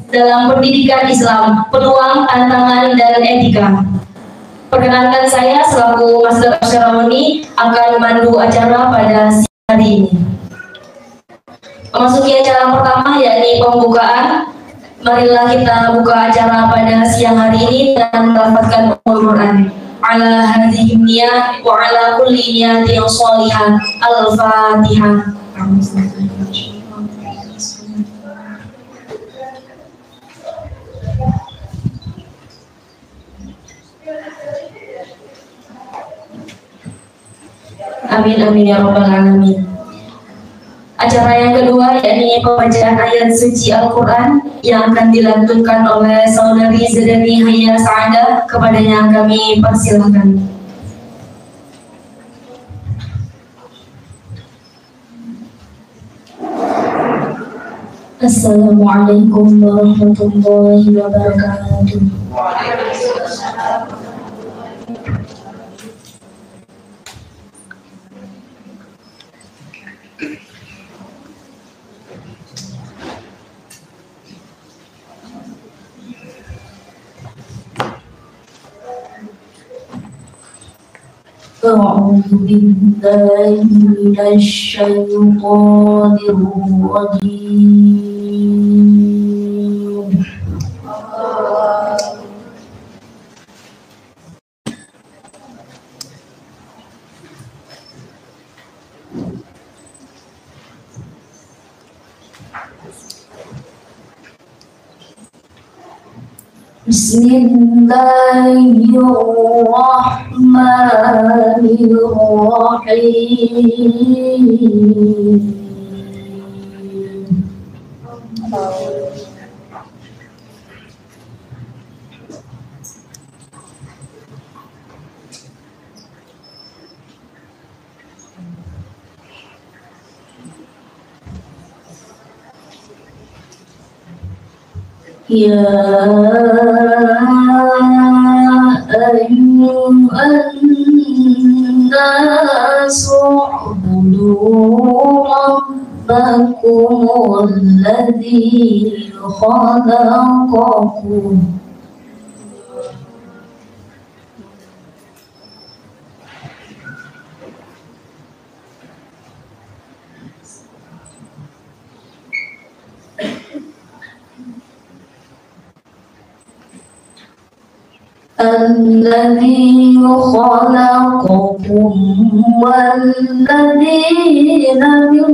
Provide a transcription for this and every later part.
dalam pendidikan Islam, peluang, tantangan, dan etika. Perkenankan saya selaku Master of Ceremony akan memandu acara pada siang hari ini. Memasuki acara pertama yakni pembukaan. Marilah kita buka acara pada siang hari ini dengan melafazkan Al-Quran. Ala hadhihi niyah wa ala kulli niyatin shalihah. Al-Fatihah. Amin amin ya rabbal alamin. Acara yang kedua yakni pembacaan ayat suci Al-Quran yang akan dilantunkan oleh saudari Zadani Haya Saada. Kepadanya kami persilahkan. Assalamualaikum warahmatullahi wabarakatuh. أعوذ بالله من الشيطان الرجيم. Bismillahirrahmanirrahim. Ya ayyuhan nasu u'budu rabbakum alladzi khalaqakum الذي خلقكم والذين من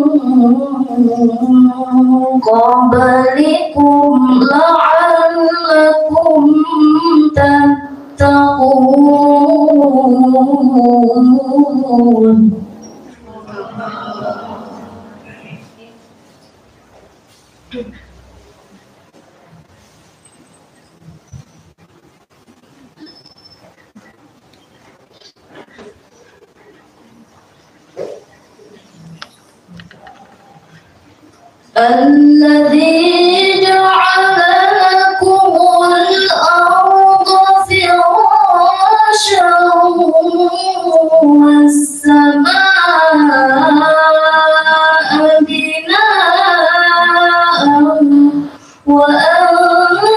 قبلكم لعلكم تتقون. الذي جعل لكم الأرض فراشا والسماء بناء وأنزل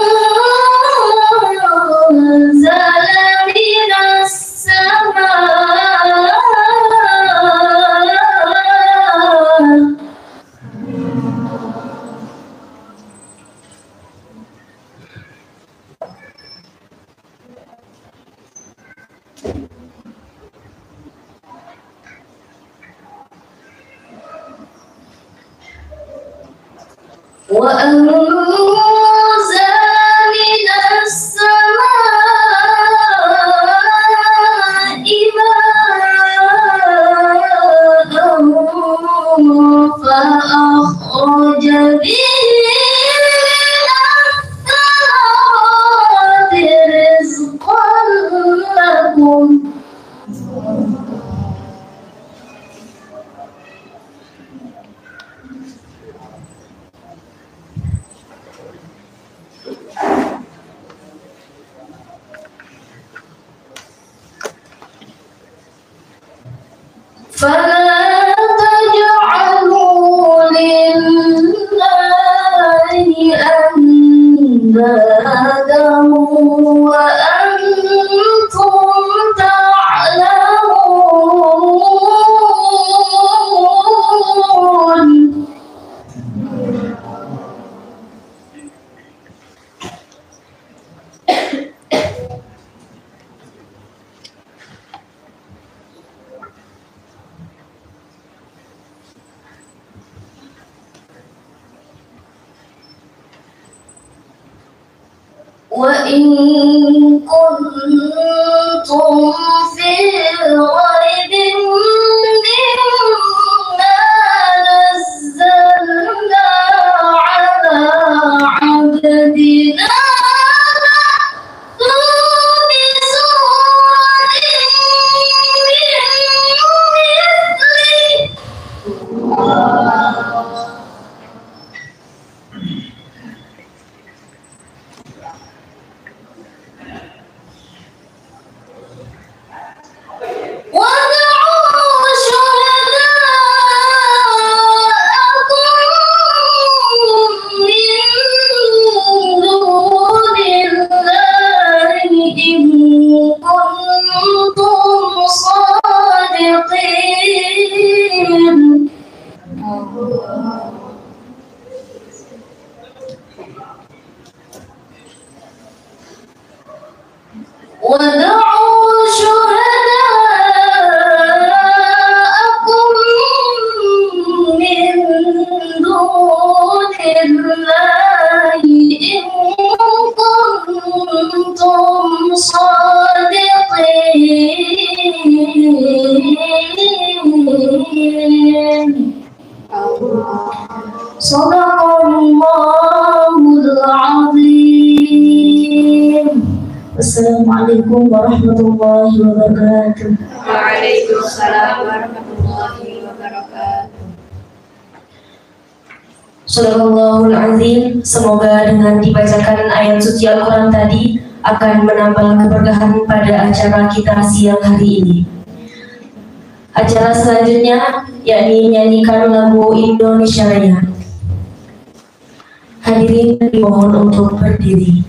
من السماء وأنزل من السماء ماء فأخرج به من الثمرات رزقا لكم فلا تجعلوا لله أندادا وإن كنتم في ريب مما نزلنا على عبدنا Assalamualaikum warahmatullahi wabarakatuh. Waalaikumsalam warahmatullahi wabarakatuh. Shadaqallahul azim. Semoga dengan dibacakan ayat suci Al-Quran tadi akan menambah keberkahan pada acara kita siang hari ini. Acara selanjutnya yakni nyanyikan lagu Indonesia Raya. Hadirin dimohon untuk berdiri.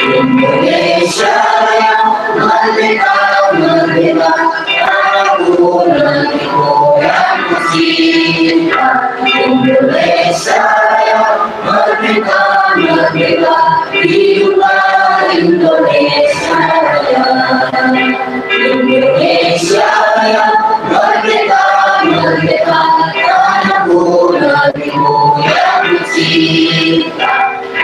Indonesia yang merdeka, merdeka, aku negeriku yang kucinta. Indonesia yang merdeka, merdeka, hiduplah Indonesia Raya. Indonesia yang merdeka, merdeka, aku negeriku yang kucinta.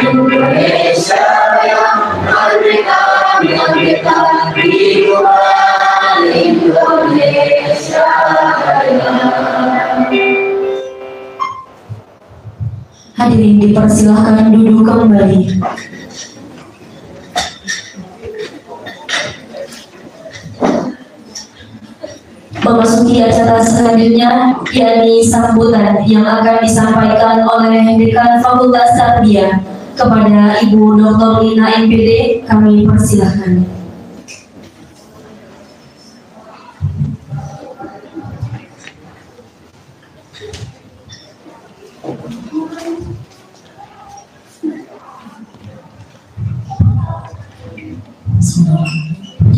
Indonesia yang merdeka, merdeka, hiduplah Indonesia Raya. Hadirin dipersilahkan duduk kembali. Memasuki acara selanjutnya yakni sambutan yang akan disampaikan oleh Dekan Fakultas Tarbiyah kepada Ibu Dr. Lina MPD, kami persilahkan.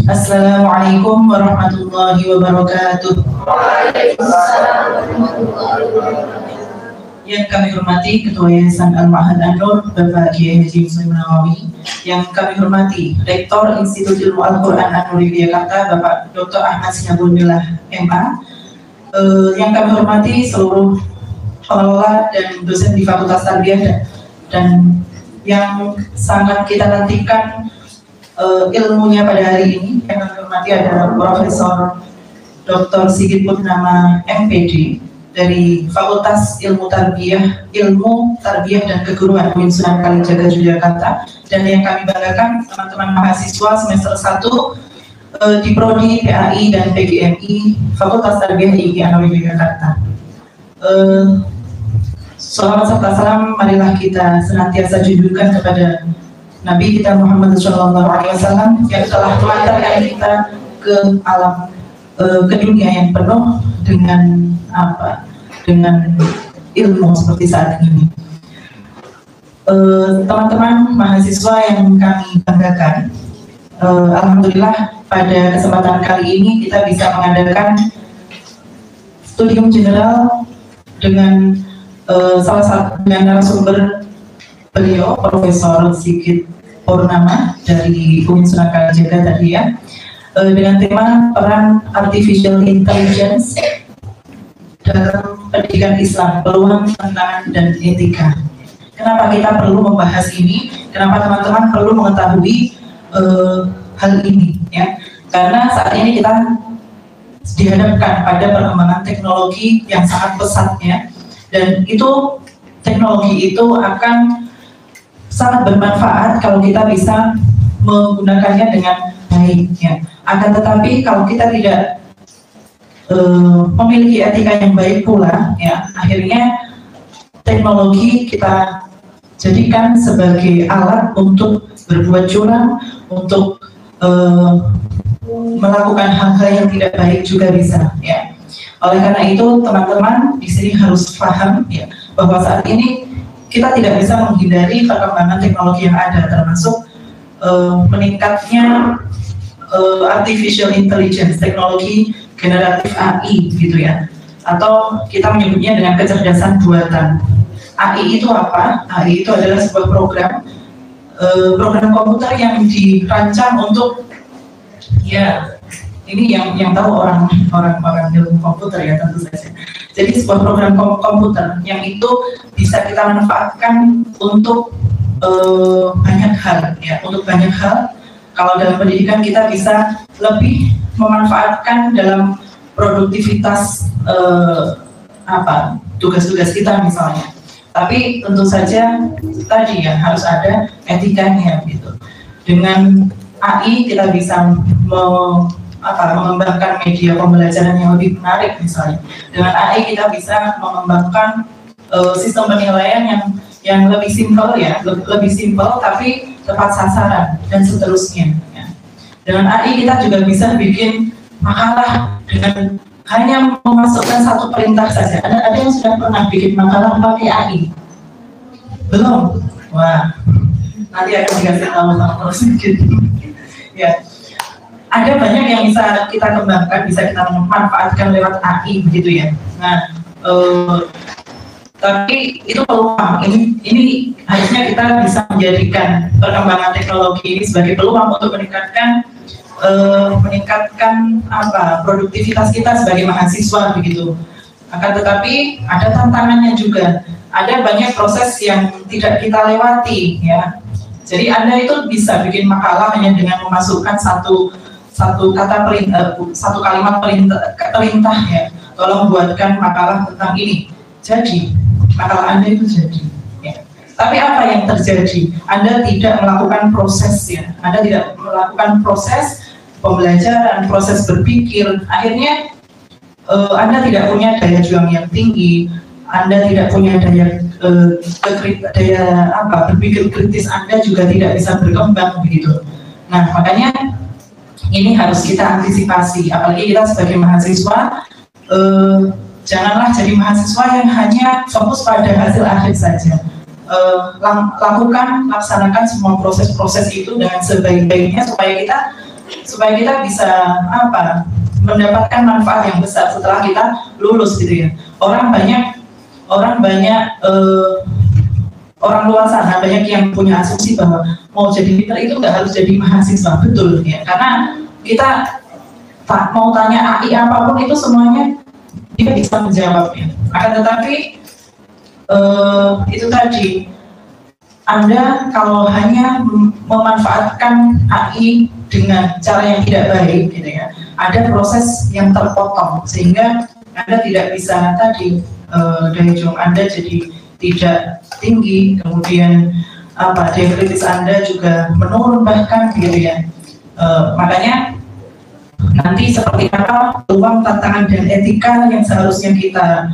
Assalamualaikum warahmatullahi wabarakatuh. Waalaikumsalam warahmatullahi wabarakatuh. Yang kami hormati Ketua Yayasan Al-Ma'had An-Nur Bapak Kiai Haji Muslim Nawawi, yang kami hormati Rektor Institut Ilmu Al-Quran An-Nur Yogyakarta Bapak Dr. Ahmad Sinabun Billah MA, yang kami hormati seluruh pengelola dan dosen di Fakultas Tarbiyah, dan yang sangat kita nantikan ilmunya pada hari ini yang kami hormati adalah Profesor Dr. Sigit Purnama MPD dari Fakultas Ilmu Tarbiyah dan Keguruan UIN Sunan Kalijaga Yogyakarta, dan yang kami banggakan teman-teman mahasiswa semester 1 di Prodi PAI dan PGMI Fakultas Tarbiyah IGI Anwar Yogyakarta. Salawat serta salam marilah kita senantiasa junjungkan kepada Nabi kita Muhammad SAW yang telah mengantarkan kita ke alam ke dunia yang penuh dengan ilmu seperti saat ini. Teman-teman mahasiswa yang kami banggakan, alhamdulillah pada kesempatan kali ini kita bisa mengadakan studium general dengan salah satu narasumber beliau, Profesor Sigit Purnama dari UIN Sunan Kalijaga tadi ya, dengan tema peran artificial intelligence dalam pendidikan Islam, peluang, tantangan, dan etika. Kenapa kita perlu membahas ini? Kenapa teman-teman perlu mengetahui hal ini? Ya, karena saat ini kita dihadapkan pada perkembangan teknologi yang sangat pesat ya, dan itu teknologi itu akan sangat bermanfaat kalau kita bisa menggunakannya dengan baik ya. Akan tetapi kalau kita tidak memiliki etika yang baik pula ya, akhirnya teknologi kita jadikan sebagai alat untuk berbuat curang, untuk melakukan hal-hal yang tidak baik juga bisa ya. Oleh karena itu teman-teman di sini harus paham ya, bahwa saat ini kita tidak bisa menghindari perkembangan teknologi yang ada, termasuk meningkatnya artificial intelligence, teknologi generatif AI gitu ya, atau kita menyebutnya dengan kecerdasan buatan. AI itu apa? AI itu adalah sebuah program komputer yang dirancang untuk ya, ini yang tahu orang ilmu komputer ya tentu saja. Jadi sebuah program komputer yang itu bisa kita manfaatkan untuk banyak hal ya, untuk banyak hal. Kalau dalam pendidikan kita bisa lebih memanfaatkan dalam produktivitas tugas-tugas kita misalnya. Tapi tentu saja tadi ya harus ada etikanya gitu. Dengan AI kita bisa mengembangkan media pembelajaran yang lebih menarik misalnya. Dengan AI kita bisa mengembangkan sistem penilaian yang lebih simpel ya, lebih simpel tapi tepat sasaran dan seterusnya. Ya. Dengan AI kita juga bisa bikin makalah dengan hanya memasukkan satu perintah saja. Ada yang sudah pernah bikin makalah pakai AI? Belum? Wah, nanti akan dikasih tahu sama sedikit. Ya. Ada banyak yang bisa kita kembangkan, bisa kita manfaatkan lewat AI begitu ya. Nah, tapi itu peluang. Ini harusnya kita bisa menjadikan perkembangan teknologi ini sebagai peluang untuk meningkatkan produktivitas kita sebagai mahasiswa begitu. Akan tetapi ada tantangannya juga. Ada banyak proses yang tidak kita lewati ya. Jadi Anda itu bisa bikin makalah hanya dengan memasukkan satu kalimat perintah ya. Tolong buatkan makalah tentang ini. Jadi makalah Anda itu jadi. Ya. Tapi apa yang terjadi? Anda tidak melakukan proses ya. Anda tidak melakukan proses pembelajaran, proses berpikir. Akhirnya Anda tidak punya daya juang yang tinggi. Anda tidak punya daya berpikir kritis. Anda juga tidak bisa berkembang begitu. Nah makanya ini harus kita antisipasi. Apalagi kita sebagai mahasiswa. Janganlah jadi mahasiswa yang hanya fokus pada hasil akhir saja. Laksanakan semua proses-proses itu dengan sebaik-baiknya supaya kita bisa mendapatkan manfaat yang besar setelah kita lulus gitu ya. Orang luar sana banyak yang punya asumsi bahwa mau jadi pintar itu nggak harus jadi mahasiswa, betul ya. Karena kita mau tanya AI apapun itu semuanya dia bisa menjawabnya. Akan tetapi itu tadi Anda kalau hanya memanfaatkan AI dengan cara yang tidak baik, gitu ya, ada proses yang terpotong sehingga Anda tidak bisa tadi daya juang Anda jadi tidak tinggi, kemudian daya kritis Anda juga menurun bahkan, gitu ya. Makanya nanti seperti apa peluang, tantangan dan etika yang seharusnya kita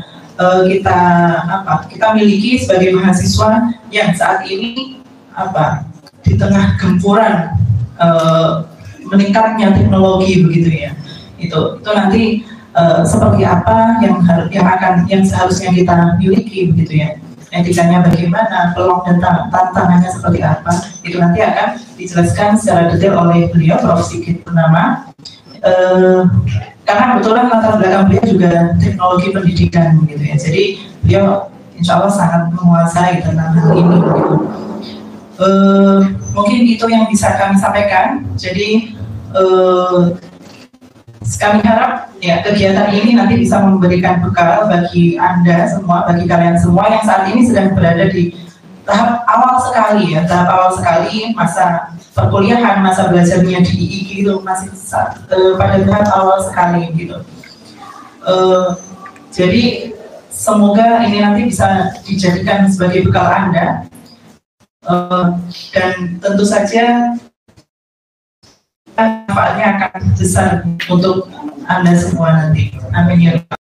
miliki sebagai mahasiswa yang saat ini di tengah gempuran meningkatnya teknologi, begitu ya. Itu nanti seperti apa yang seharusnya kita miliki, begitu ya. Etikanya bagaimana, peluang dan tantangannya seperti apa, itu nanti akan dijelaskan secara detail oleh beliau, Prof. Sigit Purnama. Karena kebetulan latar belakang beliau juga teknologi pendidikan, gitu ya. Jadi beliau insya Allah sangat menguasai tentang hal ini, gitu. Mungkin itu yang bisa kami sampaikan. Jadi kami harap ya kegiatan ini nanti bisa memberikan bekal bagi Anda semua, bagi kalian semua yang saat ini sedang berada di tahap awal sekali masa perkuliahan, masa belajarnya di IIG itu masih pada tahap awal sekali, gitu. Jadi semoga ini nanti bisa dijadikan sebagai bekal Anda, dan tentu saja manfaatnya akan besar untuk Anda semua nanti. Amin ya Rabbal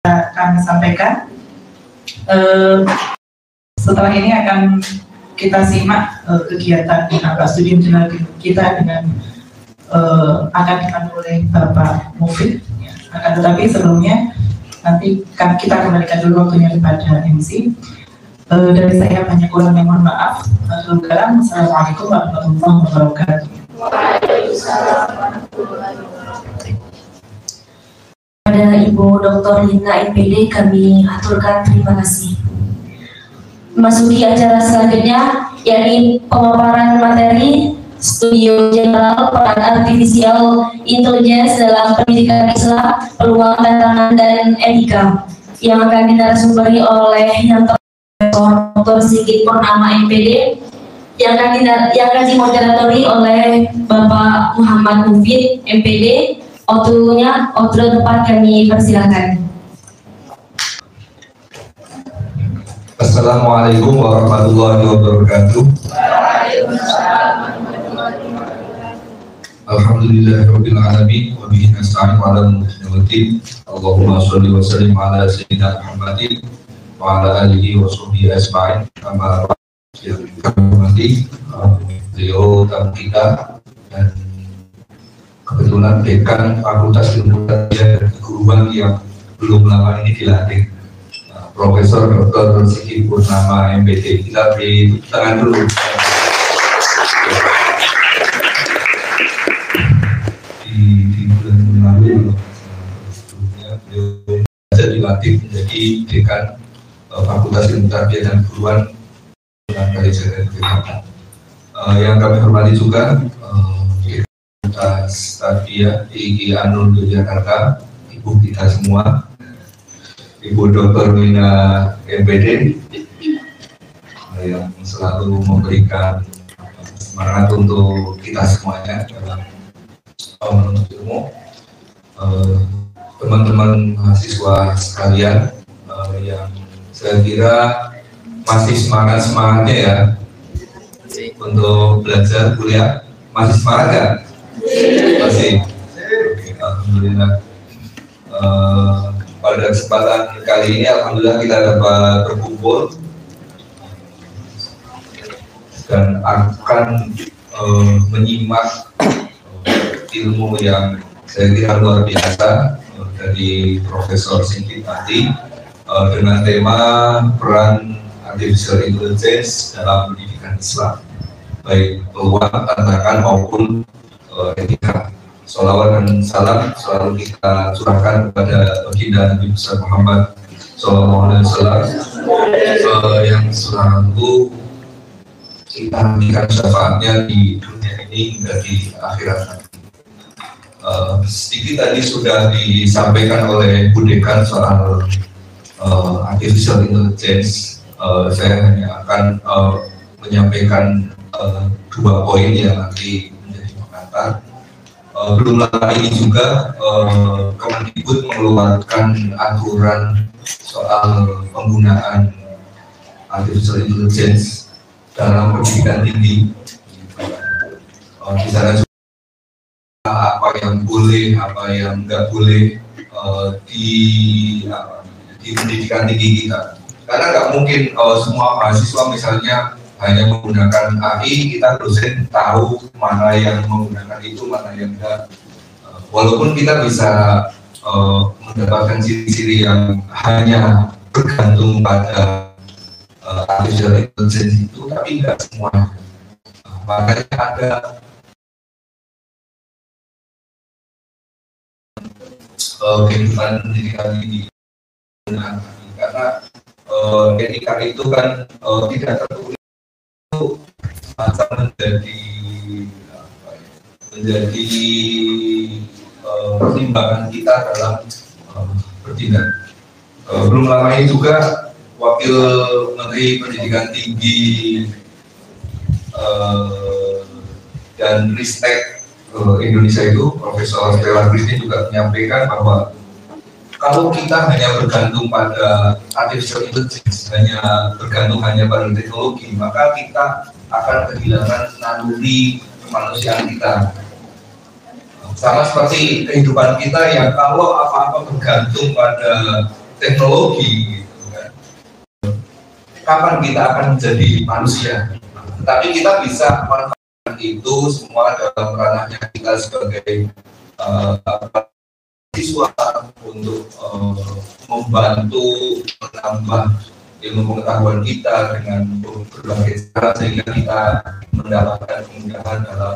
Alamin. Kami sampaikan. Setelah ini akan kita simak kegiatan studi jurnal kita dengan akan dipandu oleh Bapak Mufid. Ya. Akan tetapi sebelumnya nanti kita kembalikan dulu waktunya kepada MC. Dari saya banyak kurang yang mohon maaf. Assalamualaikum warahmatullahi wabarakatuh. Waalaikumsalam warahmatullahi wabarakatuh. Pada Ibu Dr. Lina MPD kami aturkan terima kasih. Memasuki acara selanjutnya, yakni pemaparan materi Studio General Peran Artificial Intelligence dalam Pendidikan Islam, Peluang, Tantangan, dan Etika, yang akan dinarasumberkan oleh yang Dr. Sigit Purnama MPD, yang akan dimoderatori oleh Bapak Muhammad Mufid MPD. Outro tempat kami persilakan. Assalamualaikum warahmatullahi wabarakatuh. Alhamdulillahirabbil alamin wa bihi nasta'in ala umuri. Allahumma shalli wa sallim ala sayyidina Muhammadin wa ala alihi wa sahbihi ajma'in. Amma yang kami hormati beliau tamu kita dan kebetulan dekan Fakultas Ilmu Tarbiyah dan Keguruan yang belum lama ini dilantik, Profesor Dr. Sigit Purnama MPD. Kita beri tangan dulu. Di bulan lalu sebelumnya beliau dilantik menjadi dekan Fakultas Ilmu Tarbiyah dan Keguruan dari Jakarta. Yang kami hormati juga Fakultas Tarbiyah IIG Anur Yogyakarta, ibu kita semua, Ibu Dr. Lina MPD, yang selalu memberikan semangat untuk kita semuanya dalam menuntut ilmu. Teman-teman mahasiswa sekalian yang saya kira masih semangatnya ya untuk belajar kuliah, masih semangat kan? Masih. Oke, alhamdulillah. Pada kesempatan kali ini alhamdulillah kita dapat berkumpul dan akan menyimak ilmu yang saya kira luar biasa dari Profesor Sigit tadi dengan tema peran artificial intelligence dalam pendidikan Islam, baik peluang, tantangan maupun etika. Sholawat dan salam selalu kita curahkan kepada baginda Nabi besar Muhammad SAW yang selalu kita nantikan syafaatnya di dunia ini hingga di akhirat nanti. Sedikit tadi sudah disampaikan oleh Bu Dekan soal artificial intelligence saya hanya akan menyampaikan 2 poin yang nanti menjadi pengantar. Belum lama ini juga Kemendikbud mengeluarkan aturan soal penggunaan artificial intelligence dalam pendidikan tinggi. Di sana juga apa yang boleh, apa yang nggak boleh di pendidikan tinggi kita. Karena nggak mungkin semua mahasiswa misalnya hanya menggunakan AI, kita dosen tahu mana yang menggunakan itu, mana yang enggak. Walaupun kita bisa mendapatkan ciri-ciri yang hanya bergantung pada artificial intelligence itu, tapi enggak semua. Makanya ada kehidupan pendidikan ini, karena etika itu kan tidak tertulis, macam menjadi pertimbangan kita dalam bertindak. Belum lama ini juga Wakil Menteri Pendidikan Tinggi dan Ristek Indonesia itu, Profesor Stella Christine juga menyampaikan bahwa kalau kita hanya bergantung pada artificial intelligence, hanya bergantung hanya pada teknologi, maka kita akan kehilangan naluri kemanusiaan kita. Sama seperti kehidupan kita yang kalau apa-apa bergantung pada teknologi, gitu kan, kapan kita akan menjadi manusia? Tapi kita bisa manfaatkan itu semua dalam ranahnya kita sebagai siswa untuk membantu menambah ilmu pengetahuan kita dengan berbagai cara sehingga kita mendapatkan kemudahan dalam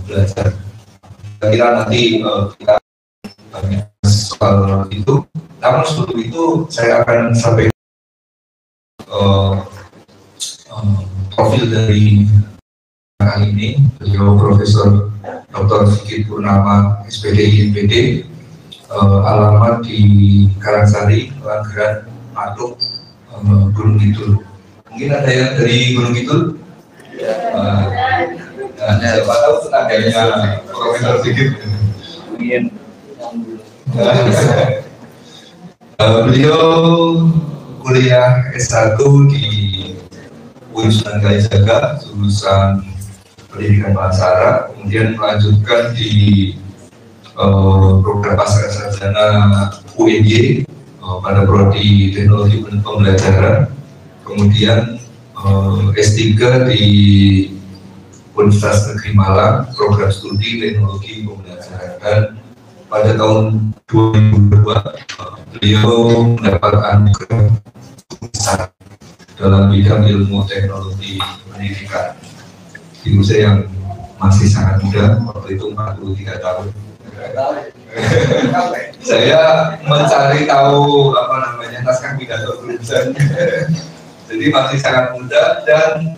belajar. Saya kira nanti kita banyak soal itu. Namun sebelum itu saya akan sampaikan profil dari kali ini. Beliau Profesor Dr. Sigit Purnama, SPD IPD, alamat di Karangsari, Langgeran, Matuk, Gunung Kidul. Mungkin ada yang dari Gunung Kidul? Siapa tahu tetangganya Profesor Sigit. Beliau kuliah S1 di UIN Sunan Kalijaga, jurusan Pendidikan Bahasa Arab, kemudian melanjutkan di program pascasarjana UNY pada prodi Teknologi Pembelajaran, kemudian S3 di Universitas Negeri Malang, program studi Teknologi Pembelajaran, dan pada tahun 2002 beliau mendapat anugerah besar dalam bidang ilmu teknologi pendidikan di usia yang masih sangat muda, waktu itu 43 tahun. Saya mencari tahu naskah pidato lulusan, jadi masih sangat muda, dan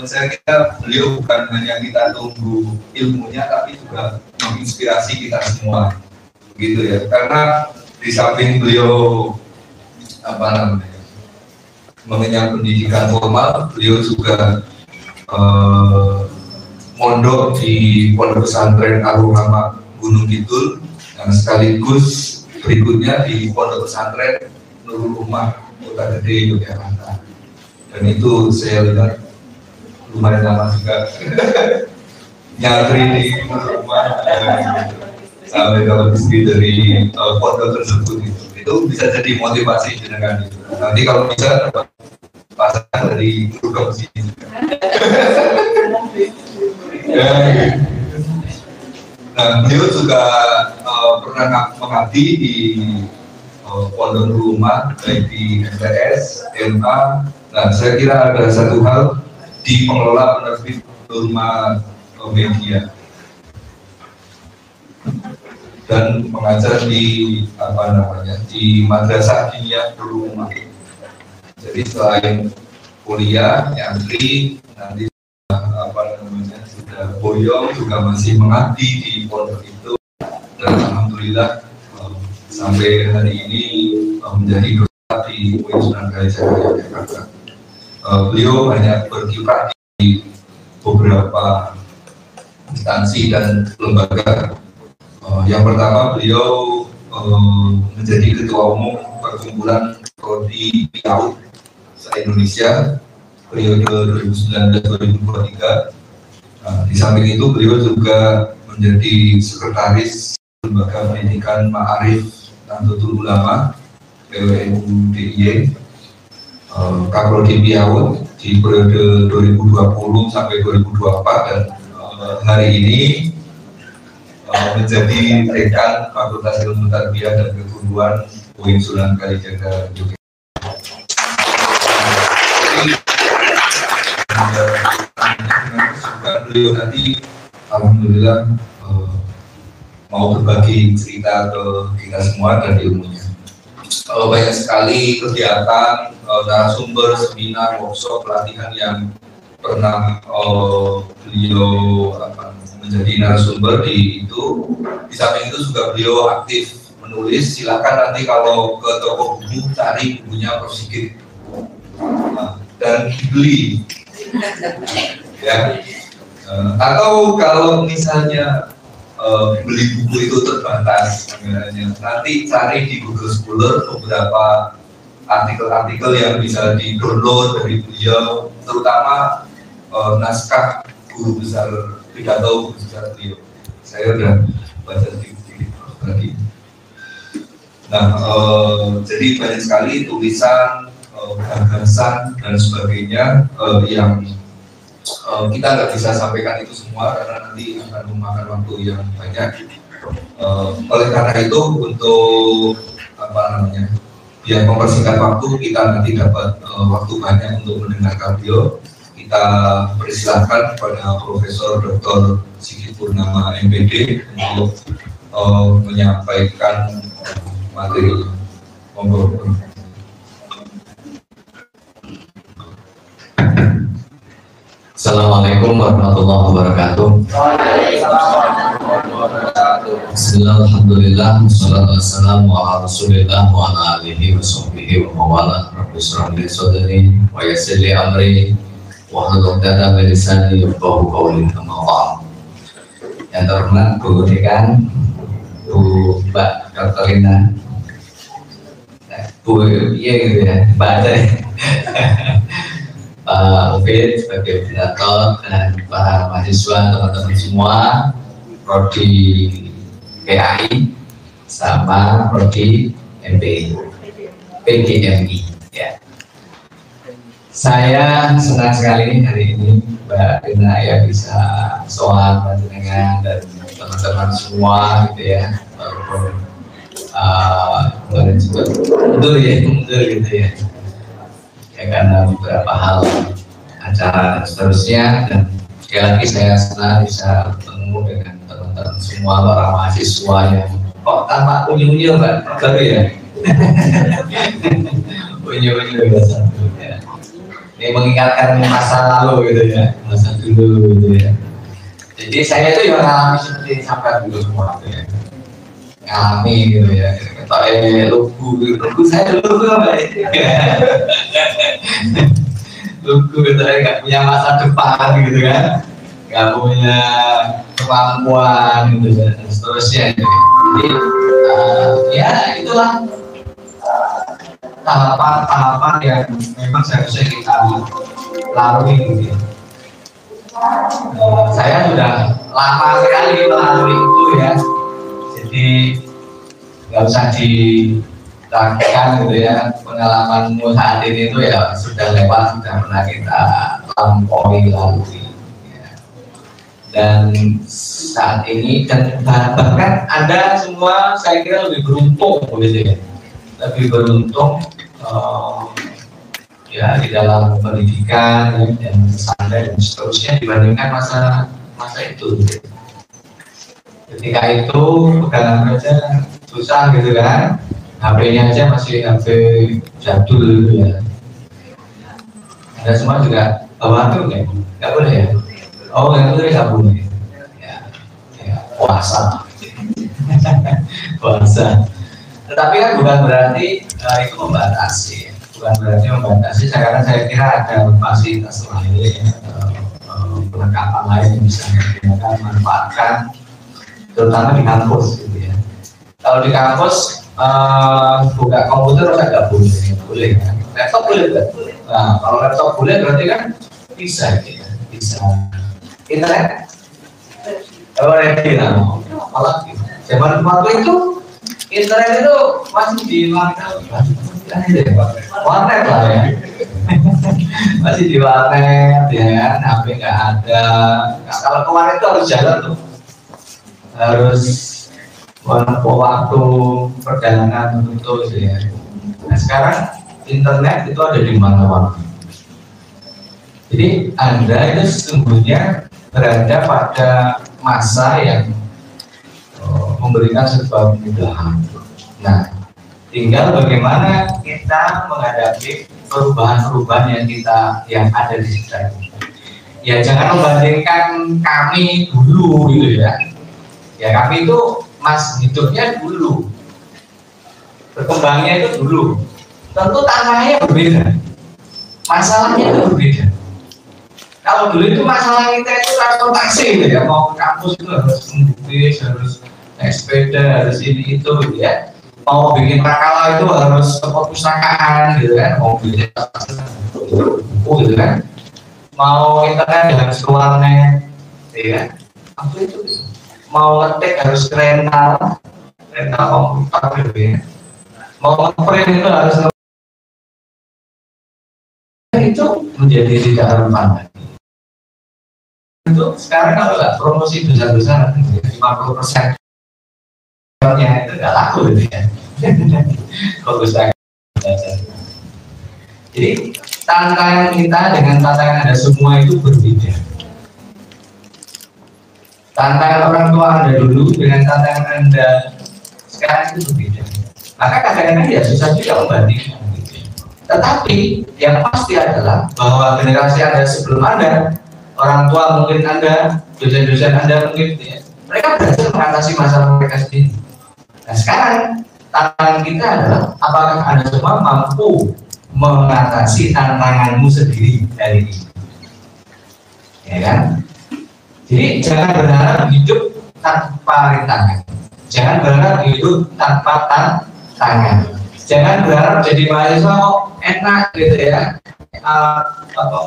saya kira beliau bukan hanya kita tunggu ilmunya, tapi juga menginspirasi kita semua, begitu ya. Karena di samping beliau mengenyam pendidikan formal, beliau juga mondok di Pondok Pesantren Al-Ulama Gunung Kidul, dan sekaligus berikutnya di Pondok Pesantren Nurul Ummah Kota Gede, Yogyakarta. Dan itu saya lihat lumayan lama juga nyantri di Nurul Ummah sampai kalau dari pondok tersebut itu bisa jadi motivasi dengan itu. Nanti kalau bisa dapat pasangan dari guru komisi. Nah, beliau juga pernah mengabdi di pondok rumah, baik di MTS, MA. Nah, saya kira ada satu hal di pengelola penerbit rumah media dan mengajar di di madrasah diniyah rumah. Jadi selain kuliah, nyantri, nanti sudah boyong juga masih mengabdi di pondok itu, dan alhamdulillah sampai hari ini menjadi dosen di UIN Sunan Kalijaga Yogyakarta. Beliau banyak berkiprah di beberapa instansi dan lembaga. Yang pertama, beliau menjadi ketua umum perkumpulan Prodi PIAUD se-Indonesia periode 2019-2023. Di samping itu beliau juga menjadi sekretaris Lembaga Pendidikan Ma'arif Nahdlatul Ulama PWNU DIY Kaprodi PIAUD di periode 2020 sampai 2024 dan hari ini menjadi dekan Fakultas Ilmu Tarbiyah dan Keguruan UIN Sunan Kalijaga Yogyakarta. Beliau nanti alhamdulillah mau berbagi cerita ke kita semua dan ilmunya. Banyak sekali kegiatan, narasumber, seminar, workshop, pelatihan yang pernah beliau menjadi narasumber di itu. Di samping itu juga beliau aktif menulis. Silakan nanti kalau ke toko buku cari bukunya Prof. Sigit dan dibeli. Ya. Atau kalau misalnya beli buku itu terbatas, nanti cari di Google Scholar beberapa artikel-artikel yang bisa di-download dari beliau, terutama naskah guru besar pidato guru besar beliau. Saya udah baca sedikit lagi. Nah, jadi banyak sekali tulisan, gagasan dan sebagainya yang kita nggak bisa sampaikan itu semua karena nanti akan memakan waktu yang banyak. Oleh karena itu untuk biar mempersingkat waktu, kita nanti dapat waktu banyak untuk mendengarkan beliau. Kita persilahkan kepada Profesor Dr. Sigit Purnama MPD untuk menyampaikan materi. Monggo. Assalamualaikum warahmatullahi wabarakatuh. Bismillah, alhamdulillah, wassalatu wassalamu ala rasulillah wa ala alihi wa sahbihi wa mawala. Rabbi shrah li sadri wa yassir li amri wa hlul 'uqdatam min lisani yafqahu qawli. Amma ba'd. Yang terhormat Bu Dekan, Bu Mbak Dr. Rina, Bu iya gitu ya, Mbak Pak Ufid sebagai koordinator dan para mahasiswa, teman-teman semua Prodi PAI sama Prodi PGMI ya. Saya senang sekali hari ini Mbak Rina ya bisa soal dengan dan teman-teman semua gitu ya, walaupun kemarin juga mundur gitu ya. Karena beberapa hal acara dan seterusnya, dan sekali lagi saya senang bisa bertemu dengan teman-teman semua para mahasiswa yang kok tanpa unyu-unyu Mbak, baru ya unyu-unyu ya. Ini mengingatkan masa lalu gitu ya, masa dulu gitu ya. Jadi saya itu yang mengalami seperti sampai dulu semua gitu ya, ngalami gitu ya, lugu saya dulu Mbak lugu gitu ya, nggak punya masa depan gitu kan, nggak punya kemampuan gitu ya, dan seterusnya gitu. Jadi ya itulah tahapan-tahapan yang memang seharusnya kita lalui gitu ya. Saya sudah lama sekali melalui itu ya, jadi nggak usah diragukan gitu ya, pengalamanmu saat ini itu ya sudah lewat, sudah pernah kita lampaui lalui ya. Dan saat ini dan bahkan Anda semua saya kira lebih beruntung gitu ya, lebih beruntung ya di dalam pendidikan ya, dan standar dan seterusnya dibandingkan masa itu gitu. Ketika itu pegangan aja susah gitu kan, HP-nya aja masih HP jadul gitu ya. Anda semua juga bawa HP nggak? Nggak boleh ya? Oh nggak boleh, nggak boleh ya, puasa puasa. Tetapi kan bukan berarti itu membatasi, karena saya kira ada fasilitas lain, perlengkapan lain yang bisa digunakan, manfaatkan, terutama di kampus gitu ya. Kalau di kampus buka komputer nggak boleh kan? Laptop boleh kan? Nah, kalau laptop boleh berarti kan bisa gitu, bisa internet. Kalau ready lah, apalagi zaman waktu itu internet itu masih di warnet lah ya. Masih di warnet ya, HP nggak ada. Nah, kalau ke warnet itu harus jalan tuh, harus menempuh waktu perjalanan untuk itu ya. Nah sekarang internet itu ada di mana-mana. Jadi Anda itu sesungguhnya berada pada masa yang memberikan sebuah kemudahan. Nah, tinggal bagaimana kita menghadapi perubahan-perubahan yang ada di sekitar. Ya jangan membandingkan kami dulu gitu ya. Ya kami itu hidupnya dulu, berkembangnya itu dulu. Tentu tanahnya berbeda, masalahnya itu berbeda. Kalau dulu itu masalah kita itu transportasi gitu ya, mau ke kampus itu harus membukis, harus naik sepeda, harus ini itu gitu ya. Mau bikin prakala itu harus ke perpustakaan gitu kan, mau bikin buku gitu kan. Mau internet harus ke warnet, ya. Apa itu? Mau ngetik harus ke rental komputer gitu ya. Mau nge-print itu harus itu menjadi tidak relevan lagi. Itu sekarang kalau nggak promosi besar-besaran 50% nya itu nggak laku gitu ya. Fokus lagi. Jadi tantangan kita dengan tantangan Anda semua itu berbeda. Tantangan orang tua Anda dulu dengan tantangan Anda sekarang itu berbeda. Maka kadang-kadang ya susah juga membandingkan. Tetapi yang pasti adalah bahwa generasi Anda sebelum Anda, orang tua mungkin Anda, dosen-dosen Anda mungkin ya, mereka berhasil mengatasi masalah mereka sendiri. Nah sekarang tantangan kita adalah apakah Anda semua mampu mengatasi tantanganmu sendiri dari ini, ya kan? Jadi jangan berharap hidup tanpa rintangan, jangan berharap hidup tanpa tantangan. Jangan berharap jadi mahasiswa enak gitu ya,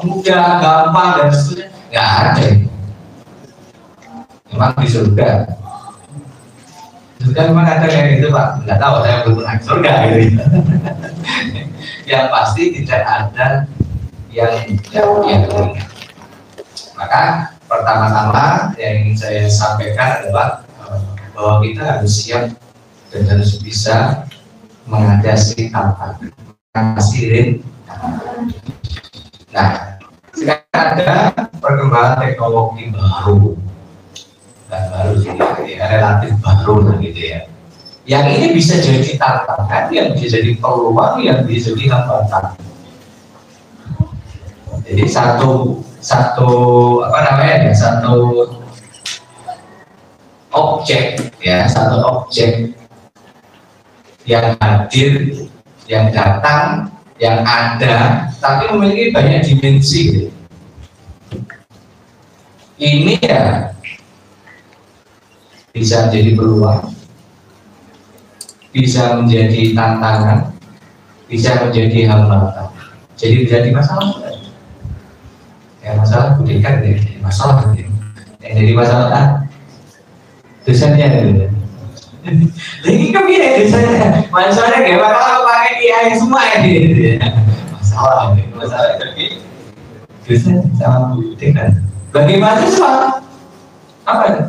mudah, gampang dan seterusnya. Nggak ada. Memang di surga memang ada kayak gitu Pak. Nggak tahu, saya belum pernah ke surga gitu. Yang pasti tidak ada yang ringan. Maka pertama-tama yang ingin saya sampaikan adalah bahwa kita harus siap dan harus bisa mengatasi tantangan, mengatasi. Nah, sekarang ada perkembangan teknologi baru, relatif baru gitu ya. Yang ini bisa jadi tantangan, yang bisa jadi peluang, yang bisa jadi hambatan. Jadi satu objek yang hadir, yang datang, yang ada, tapi memiliki banyak dimensi. Ini ya bisa menjadi peluang, bisa menjadi tantangan, bisa menjadi hambatan. Jadi menjadi masalah. Ya masalah budikan ya, masalah ya. Yang jadi masalah dosennya gitu. Lagi kebia dosennya, masalahnya kayak bakal pakai AI semua gitu. Masalah tapi dosen sama budikan. Bagi mahasiswa apa ya?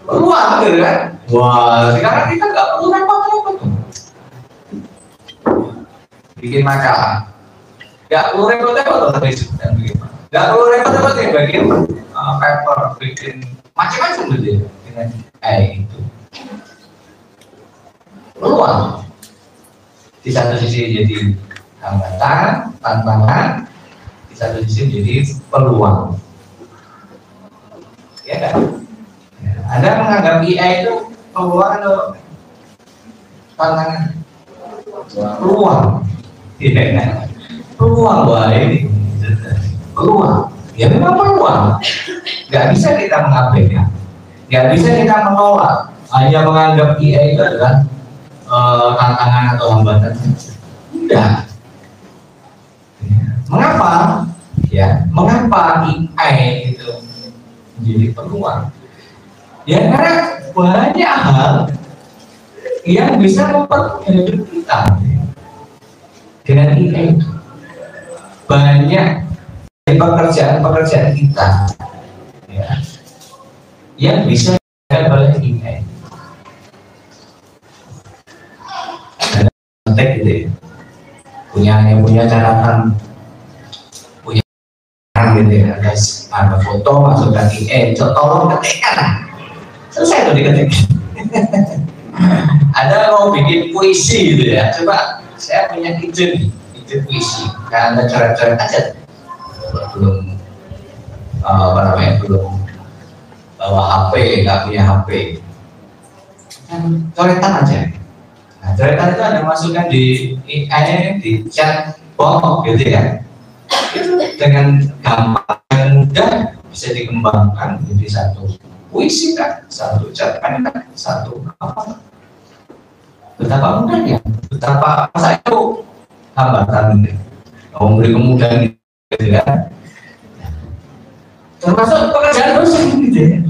Peluang gitu kan? Wah sekarang kita nggak perlu repot-repot bikin makalah. Gak perlu repot-repot gak perlu repot-repot ya bagian paper, bikin macam-macam gitu ya itu peluang. Di satu sisi jadi hambatan, tantangan, di satu sisi jadi peluang, ya kan? Anda menganggap AI itu peluang atau tantangan, peluang, ya, peluang wah ini, peluang, ya memang peluang, nggak bisa kita mengabaikan, nggak bisa kita menolak, hanya menganggap IA itu adalah tantangan atau hambatan. Tidak. Mengapa? Ya, mengapa AI itu menjadi peluang? Ya karena banyak hal yang bisa mempermudah hidup kita dengan AI itu. Banyak pekerjaan-pekerjaan kita ya, yang bisa dilakukan oleh AI. Kontek gitu ya. Punya catatan, punya gitu ya. Ada foto masukkan AI, tolong ketikkan. Selesai tuh diketik. Ada mau bikin puisi gitu ya, coba saya punya ide puisi, karena coret-coret aja, belum belum bawa HP, nggak punya HP, coretan aja. Nah, coretan itu ada masukkan di AI, di chat box gitu ya, itu dengan gampang dan mudah bisa dikembangkan menjadi satu puisi kan, satu catatan kan, satu apa? Betapa mudahnya, betapa masa itu hambatan memberi kemudahan gitu kan. Termasuk pekerjaan dosen gitu ya.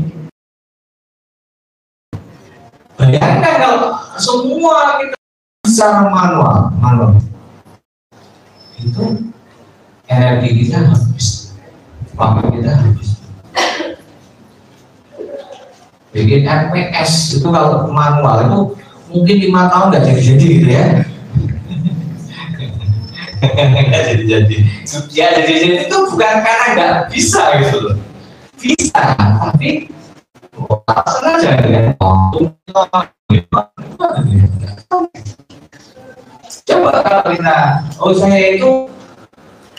Bayangkan kalau semua kita secara manual itu energi kita habis, waktu kita habis. Bikin RPS itu kalau manual itu mungkin 5 tahun nggak jadi gitu ya. Nggak jadi. Ya jadi itu bukan karena nggak bisa gitu loh. Bisa, tapi alasan aja kan. Coba kalau kita, saya itu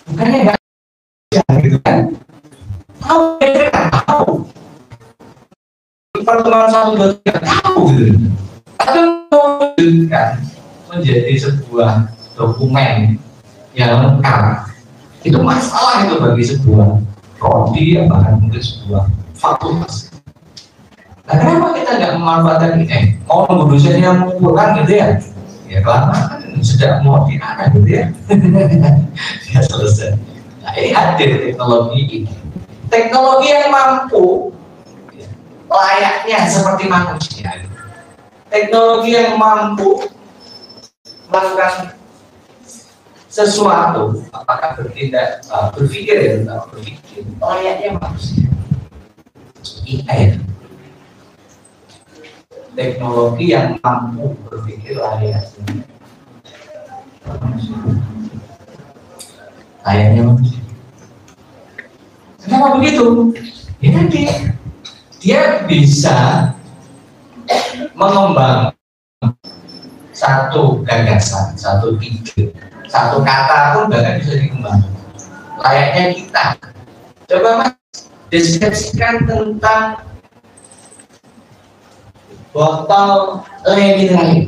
bukannya nggak bisa gitu kan? Tahu. Pertemuan 1, 2, 3 tahu gitu. Tapi mewujudkan menjadi sebuah dokumen yang lengkap itu masalah itu bagi sebuah prodi, bahkan mungkin sebuah fakultas. Nah, kenapa kita nggak memanfaatkan ini? Mau nunggu dosennya mengumpulkan gitu ya? Ya kelamaan sudah mau diarah gitu ya. Ya selesai. Nah, ini hadir teknologi ini. Teknologi yang mampu layaknya seperti manusia. Teknologi yang mampu melakukan sesuatu, apakah bertindak, berpikir ya, berpikir layaknya manusia. AI, teknologi yang mampu berpikir layaknya manusia. Kenapa begitu? Ya tadi dia bisa mengembangkan satu gagasan, satu ide, satu kata pun bahkan bisa dikembangkan. Layaknya kita. Coba Mas deskripsikan tentang botol le mineral.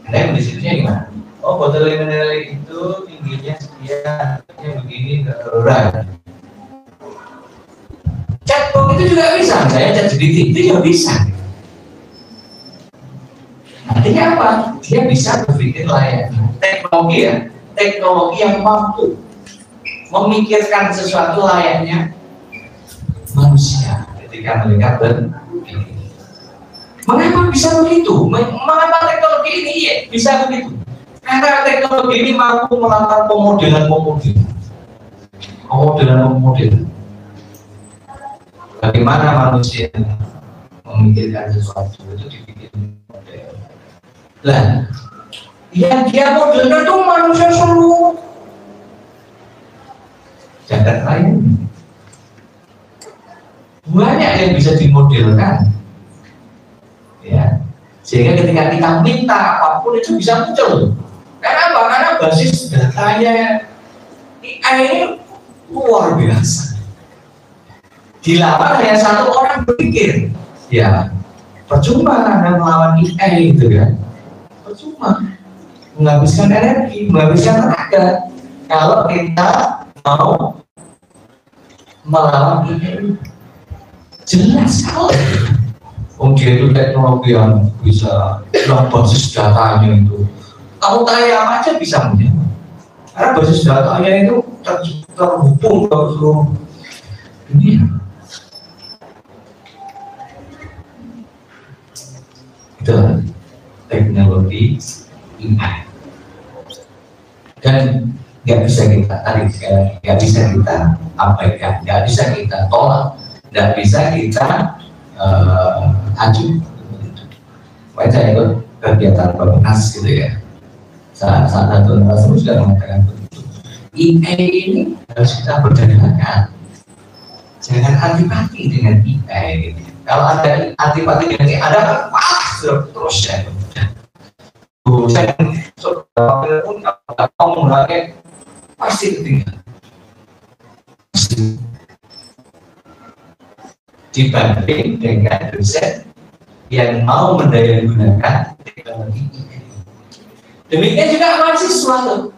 Anda deskripsinya gimana? Oh, botol le mineral itu tingginya sekian, begini, nggak terurai. Chatbot itu juga bisa, saya ChatGPT itu juga bisa. Artinya apa? Dia bisa berpikir layaknya teknologi ya, teknologi yang mampu memikirkan sesuatu layaknya manusia ketika mereka berpikir. Mengapa bisa begitu? Mengapa teknologi ini bisa begitu? Karena teknologi ini mampu melakukan pemodelan. Bagaimana manusia memikirkan sesuatu itu dibikin model. Lah, yang dia modelnya itu manusia seluruh jagat raya. Banyak yang bisa dimodelkan, ya. Sehingga ketika kita minta apapun itu bisa muncul. Karena apa? Karena basis datanya AI ini luar biasa. Dilawan hanya 1 orang berpikir, ya percuma Anda melawan AI itu kan. percuma, menghabiskan energi, menghabiskan tenaga. Kalau kita mau melawan ini, jelas sekali. Dia itu teknologi yang bisa basis datanya itu. Kamu tanya aja bisa punya. Karena basis datanya itu terhubung ke seluruh dunia. Itu teknologi AI. Dan nggak bisa kita tarik, nggak bisa kita abaikan, nggak bisa kita tolak, nggak bisa kita acuh. Makanya saya ikut kegiatan Bapenas gitu ya. Saat satu narasumber sudah mengatakan begitu. AI ini harus kita berdasarkan. Jangan antipati dengan AI. Kalau ada antipati dengan AI, ada wah terus ya. Saya pun kalau menggunakan pasti ketinggalan. Dibanding dengan dosen yang mau mendayagunakan teknologi ini. Demikian juga mahasiswa tuh.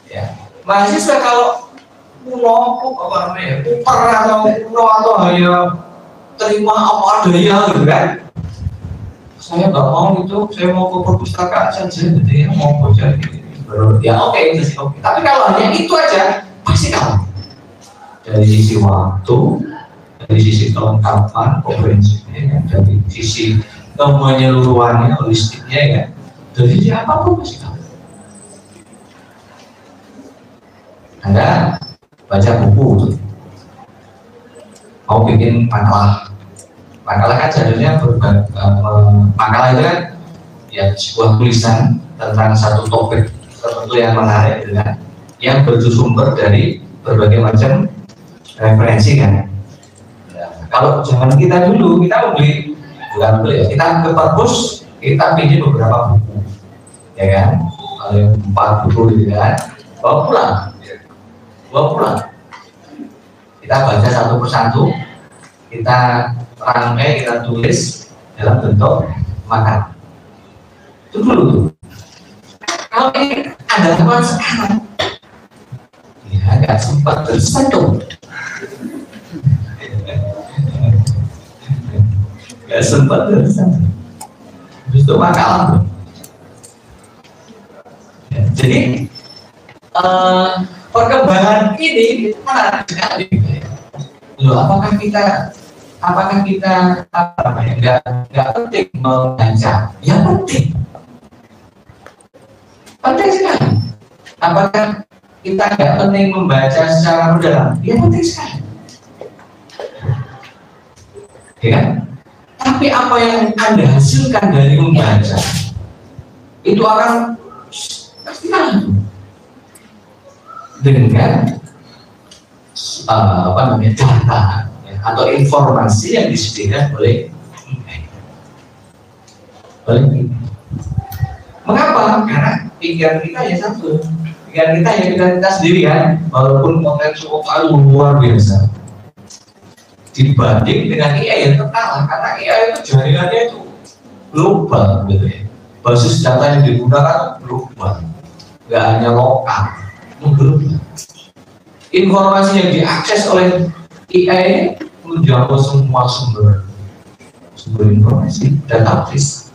Ya, mahasiswa kalau atau hanya terima apa adanya gitu kan. Saya nggak mau itu, saya mau ke perpustakaan saja gitu ya, mau baca gitu. Ya oke, itu sih oke. Tapi kalau hanya itu aja, pasti kalah. Dari sisi waktu, dari sisi kelengkapan, komprehensifnya, ya, dari sisi menyeluruhannya, holistiknya, ya, dari sisi apapun pasti kalah. Anda baca buku, mau bikin makalah kan jadinya makalah itu kan ya sebuah tulisan tentang satu topik tertentu yang menarik gitu kan, yang bersumber dari berbagai macam referensi kan. Ya, kalau zaman kita dulu kita beli, bukan beli ya, kita ke perpus, kita pilih beberapa buku ya kan, paling 4 buku gitu kan, bawa pulang, kita baca satu persatu, kita rangkai, kita tulis dalam bentuk makanan. Itu dulu tuh. Kalau ini ada teman sekarang, ya nggak sempat tersentuh, nggak sempat tersentuh. Itu makalah. Ya, jadi perkembangan ini menarik sekali. Loh, apakah kita nggak penting membaca? Ya penting sekali. Apakah kita nggak penting membaca secara mendalam? Ya penting sekali. Ya kan? Tapi apa yang Anda hasilkan dari membaca itu akan pasti kalah dengan data atau informasi yang disediakan oleh mengapa? Karena pikiran kita ya satu, pikiran kita sendiri kan, walaupun kontekstual luar biasa dibanding dengan AI yang terkalah, karena AI itu jaringannya itu global gitu ya, basis data yang digunakan global, nggak hanya lokal, global. Informasi yang diakses oleh AI menjangkau semua sumber informasi, database.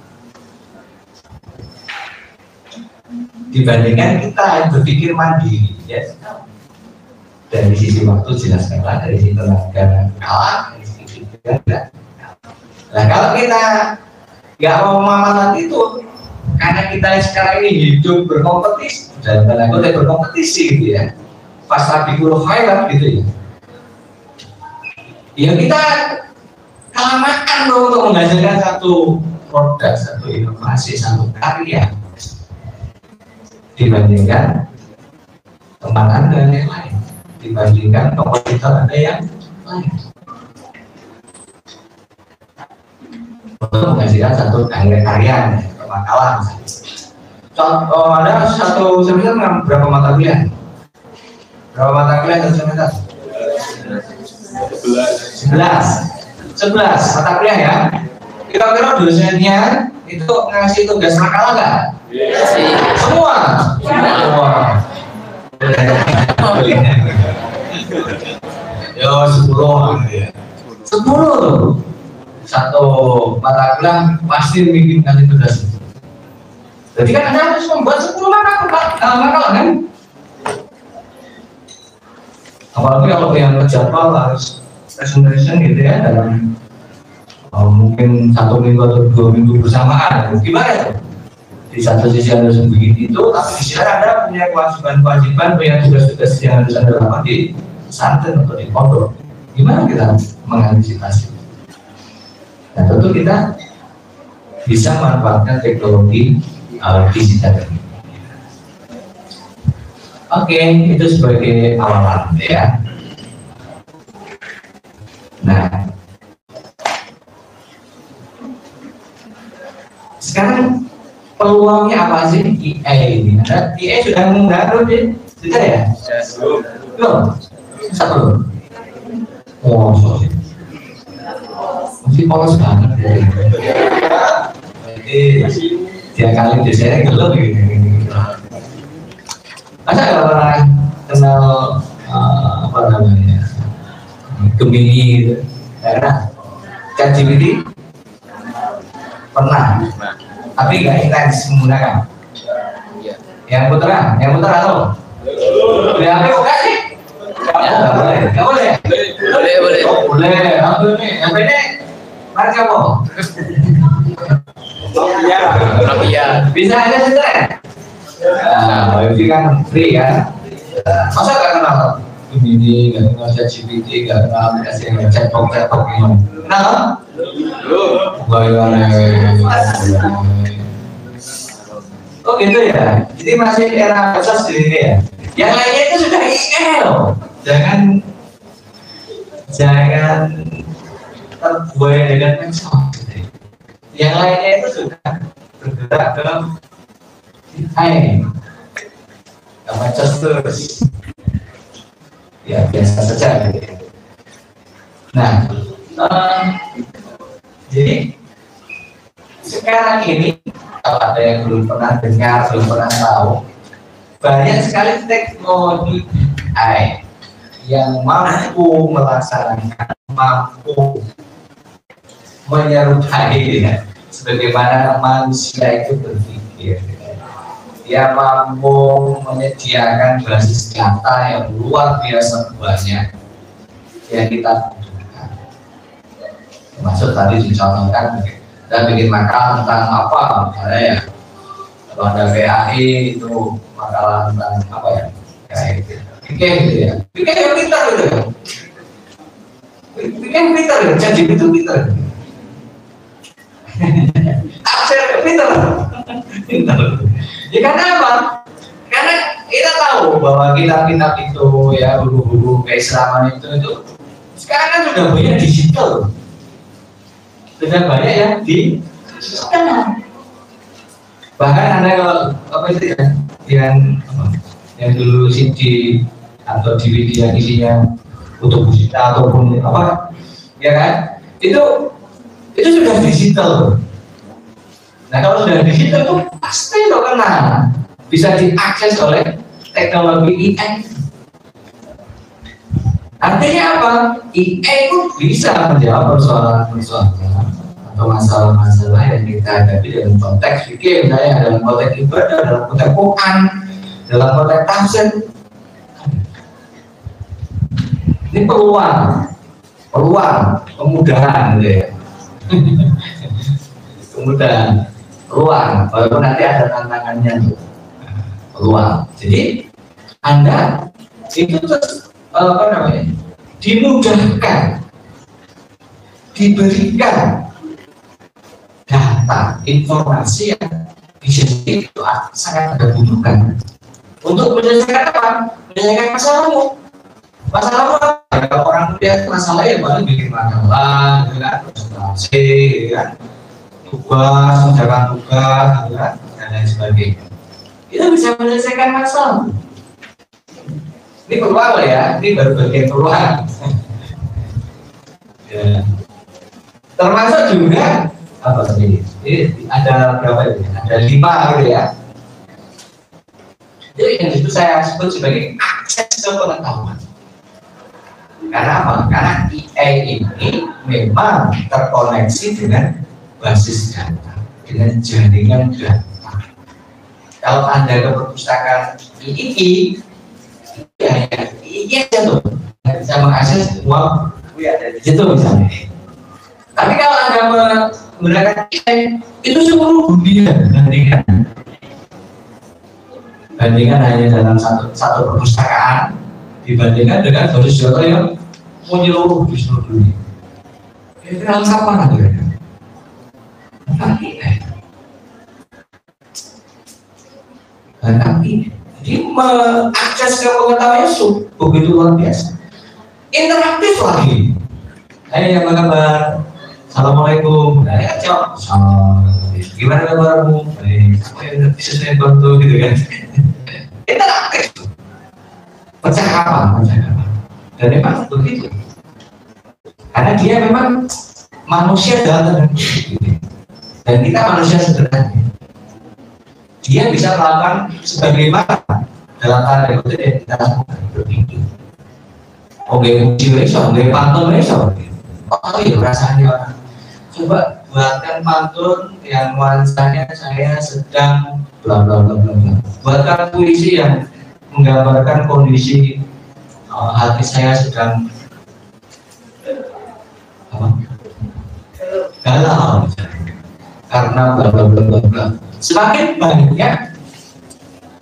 Dibandingkan kita yang berpikir mandiri, ya. Dari sisi waktu jelas kalah, dari sisi tenaga kalah, dari sisi pikiran kalah. Nah kalau kita nggak mau memahaman itu, karena kita sekarang ini hidup berkompetisi, dan kita berkompetisi gitu ya, pas abikul khairat gitu ya. Ya kita kelamaan loh untuk menghasilkan satu produk, satu inovasi, satu karya dibandingkan teman Anda yang lain, dibandingkan kompetitor Anda yang lain. Untuk menghasilkan satu karya, makalah misalnya. Contoh, ada satu semester berapa mata kuliah? Berapa mata kuliah satu semester? 11 mata kuliah ya. Kira-kira dosennya itu ngasih tugas makalah nggak? Semua. Yo 10 tuh. Satu mata kuliah pasti bikin ngasih tugas. Jadi kan Anda harus membuat 10 makalah kan? Apalagi kalau yang terjadwal harus presentation gitu ya dalam mungkin 1 minggu atau 2 minggu bersamaan. Gimana ya? Di satu sisi harus begini itu, tapi di sisi Anda punya kewajiban, punya tugas-tugas yang harus Anda lakukan di pesantren atau di pondok. Gimana kita mengantisipasi? Nah, tentu kita bisa manfaatkan teknologi digital. Oke, itu sebagai awalan ya. Nah, sekarang peluangnya apa sih AI ini? AI sudah mengaruh sudah ya? Belum? Satu. Oh, sorry. Masih polos banget ya. Jadi tiap kali biasanya gelap gitu. Masa nggak pernah kenal apa namanya Gemini gitu? Karena ChatGPT pernah, tapi nggak intens menggunakan. Yang putra atau? Yang apa bukan sih? Nggak boleh. Boleh. Apa ini? Apa ini? Mari kamu. Iya. Bisa aja sebenarnya. Nah, itu kan free kan? Masa nggak kenal Gemini, nggak kenal ChatGPT, nggak kenal aplikasi yang chatbot ini? Kenal? Oh gitu ya. Jadi masih era proses di sini ya. Yang lainnya itu sudah AI loh. Jangan terbuai dengan medsos. Yang lainnya itu sudah bergerak dalam AI. Medsos terus. Ya biasa saja. Nah, jadi sekarang ini kalau ada yang belum pernah dengar, belum pernah tahu, banyak sekali teknologi AI yang mampu melaksanakan, mampu menyerupai ya, sebagaimana manusia itu berpikir. Dia mampu menyediakan basis data yang luar biasa banyak yang kita butuhkan. Termasuk tadi dicontohkan kita bikin makalah tentang apa misalnya ya, kalau ada PAI itu makalah tentang apa ya, kayak gitu ya, bikin yang pintar gitu ya, bikin pintar ya, jadi itu pintar aksir pintar ya. Karena apa? Karena kita tahu bahwa kitab-kitab itu ya, buku-buku keislaman itu sekarang kan sudah banyak digital. Sudah banyak ya di sekarang. Bahkan ada kalau apa itu ya, yang dulu CD atau DVD yang isinya untuk musika ataupun apa, ya kan? Itu sudah digital. Nah kalau sudah digital itu pasti lo kenal, bisa diakses oleh teknologi AI. Artinya apa? AI itu bisa menjawab persoalan-persoalan atau masalah-masalah yang kita hadapi dalam konteks fikih, misalnya dalam konteks ibadah, dalam konteks Quran, dalam konteks tafsir. Ini peluang, kemudahan gitu ya. Kemudahan, peluang, walaupun nanti ada tantangannya tuh. Peluang. Jadi Anda itu terus dimudahkan, diberikan data, informasi yang bisa itu sangat Anda butuhkan untuk menyelesaikan apa? Menyelesaikan masalahmu apa? Kalau orang lihat masalah ya paling bikin makalah, presentasi, tugas, mengerjakan tugas, dan lain sebagainya. Itu bisa menyelesaikan masalah. Ini peluang ya, ini baru bagian peluang. Ya. Termasuk juga apa tadi? Ini ada berapa ini? Ada 5 gitu ya. Jadi yang itu saya sebut sebagai akses ke pengetahuan. Karena apa? Karena EA ini memang terkoneksi dengan basis data, dengan jaringan data. Kalau Anda ke perpustakaan II, ya aja tuh, nggak bisa mengakses semua buku yang ada di situ misalnya. Tapi kalau Anda menggunakan EA, itu seluruh dunia bandingkan hanya dalam satu perpustakaan dibandingkan dengan basis data yang menyeluruh di seluruh dunia. Kira-kira lengkap mana kira-kira? Jadi mengakses ke pengetahuannya begitu luar biasa, interaktif lagi. Yang apa kabar? Assalamualaikum. Nah, jawab. Gimana kabarmu? Bisa saya bantu gitu kan? Interaktif. Percakapan. Dan memang begitu. Karena dia memang manusia dalam dan kita manusia sederhana. Dia bisa melakukan sebagaimana dalam tanda kutip yang kita lakukan begitu. Oke, uji besok, oke pantun besok. Oh iya rasanya orang. Coba buatkan pantun yang nuansanya saya sedang bla bla bla bla. Buatkan puisi yang menggambarkan kondisi hati saya sedang apa? Galau karena bla bla bla bla bla. Semakin banyak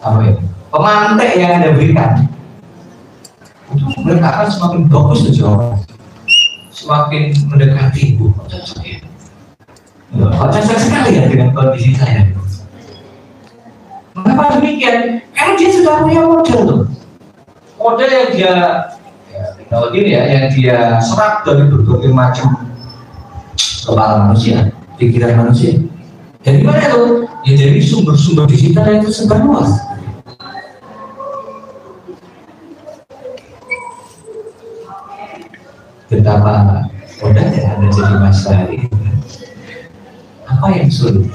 apa ya, pemantik yang Anda berikan, itu mereka akan semakin bagus menjawab, semakin mendekati ibu. Cocok sekali ya dengan kondisi saya. Mengapa demikian? Karena dia sudah punya model tuh. Model yang dia kalau gini ya, yang dia serap dari berbagai macam kepala manusia, pikiran manusia. Dari mana tuh? Ya dari sumber-sumber digital yang tersebar luas. Betapa mudahnya Anda jadi masalah ini. Apa yang sulit?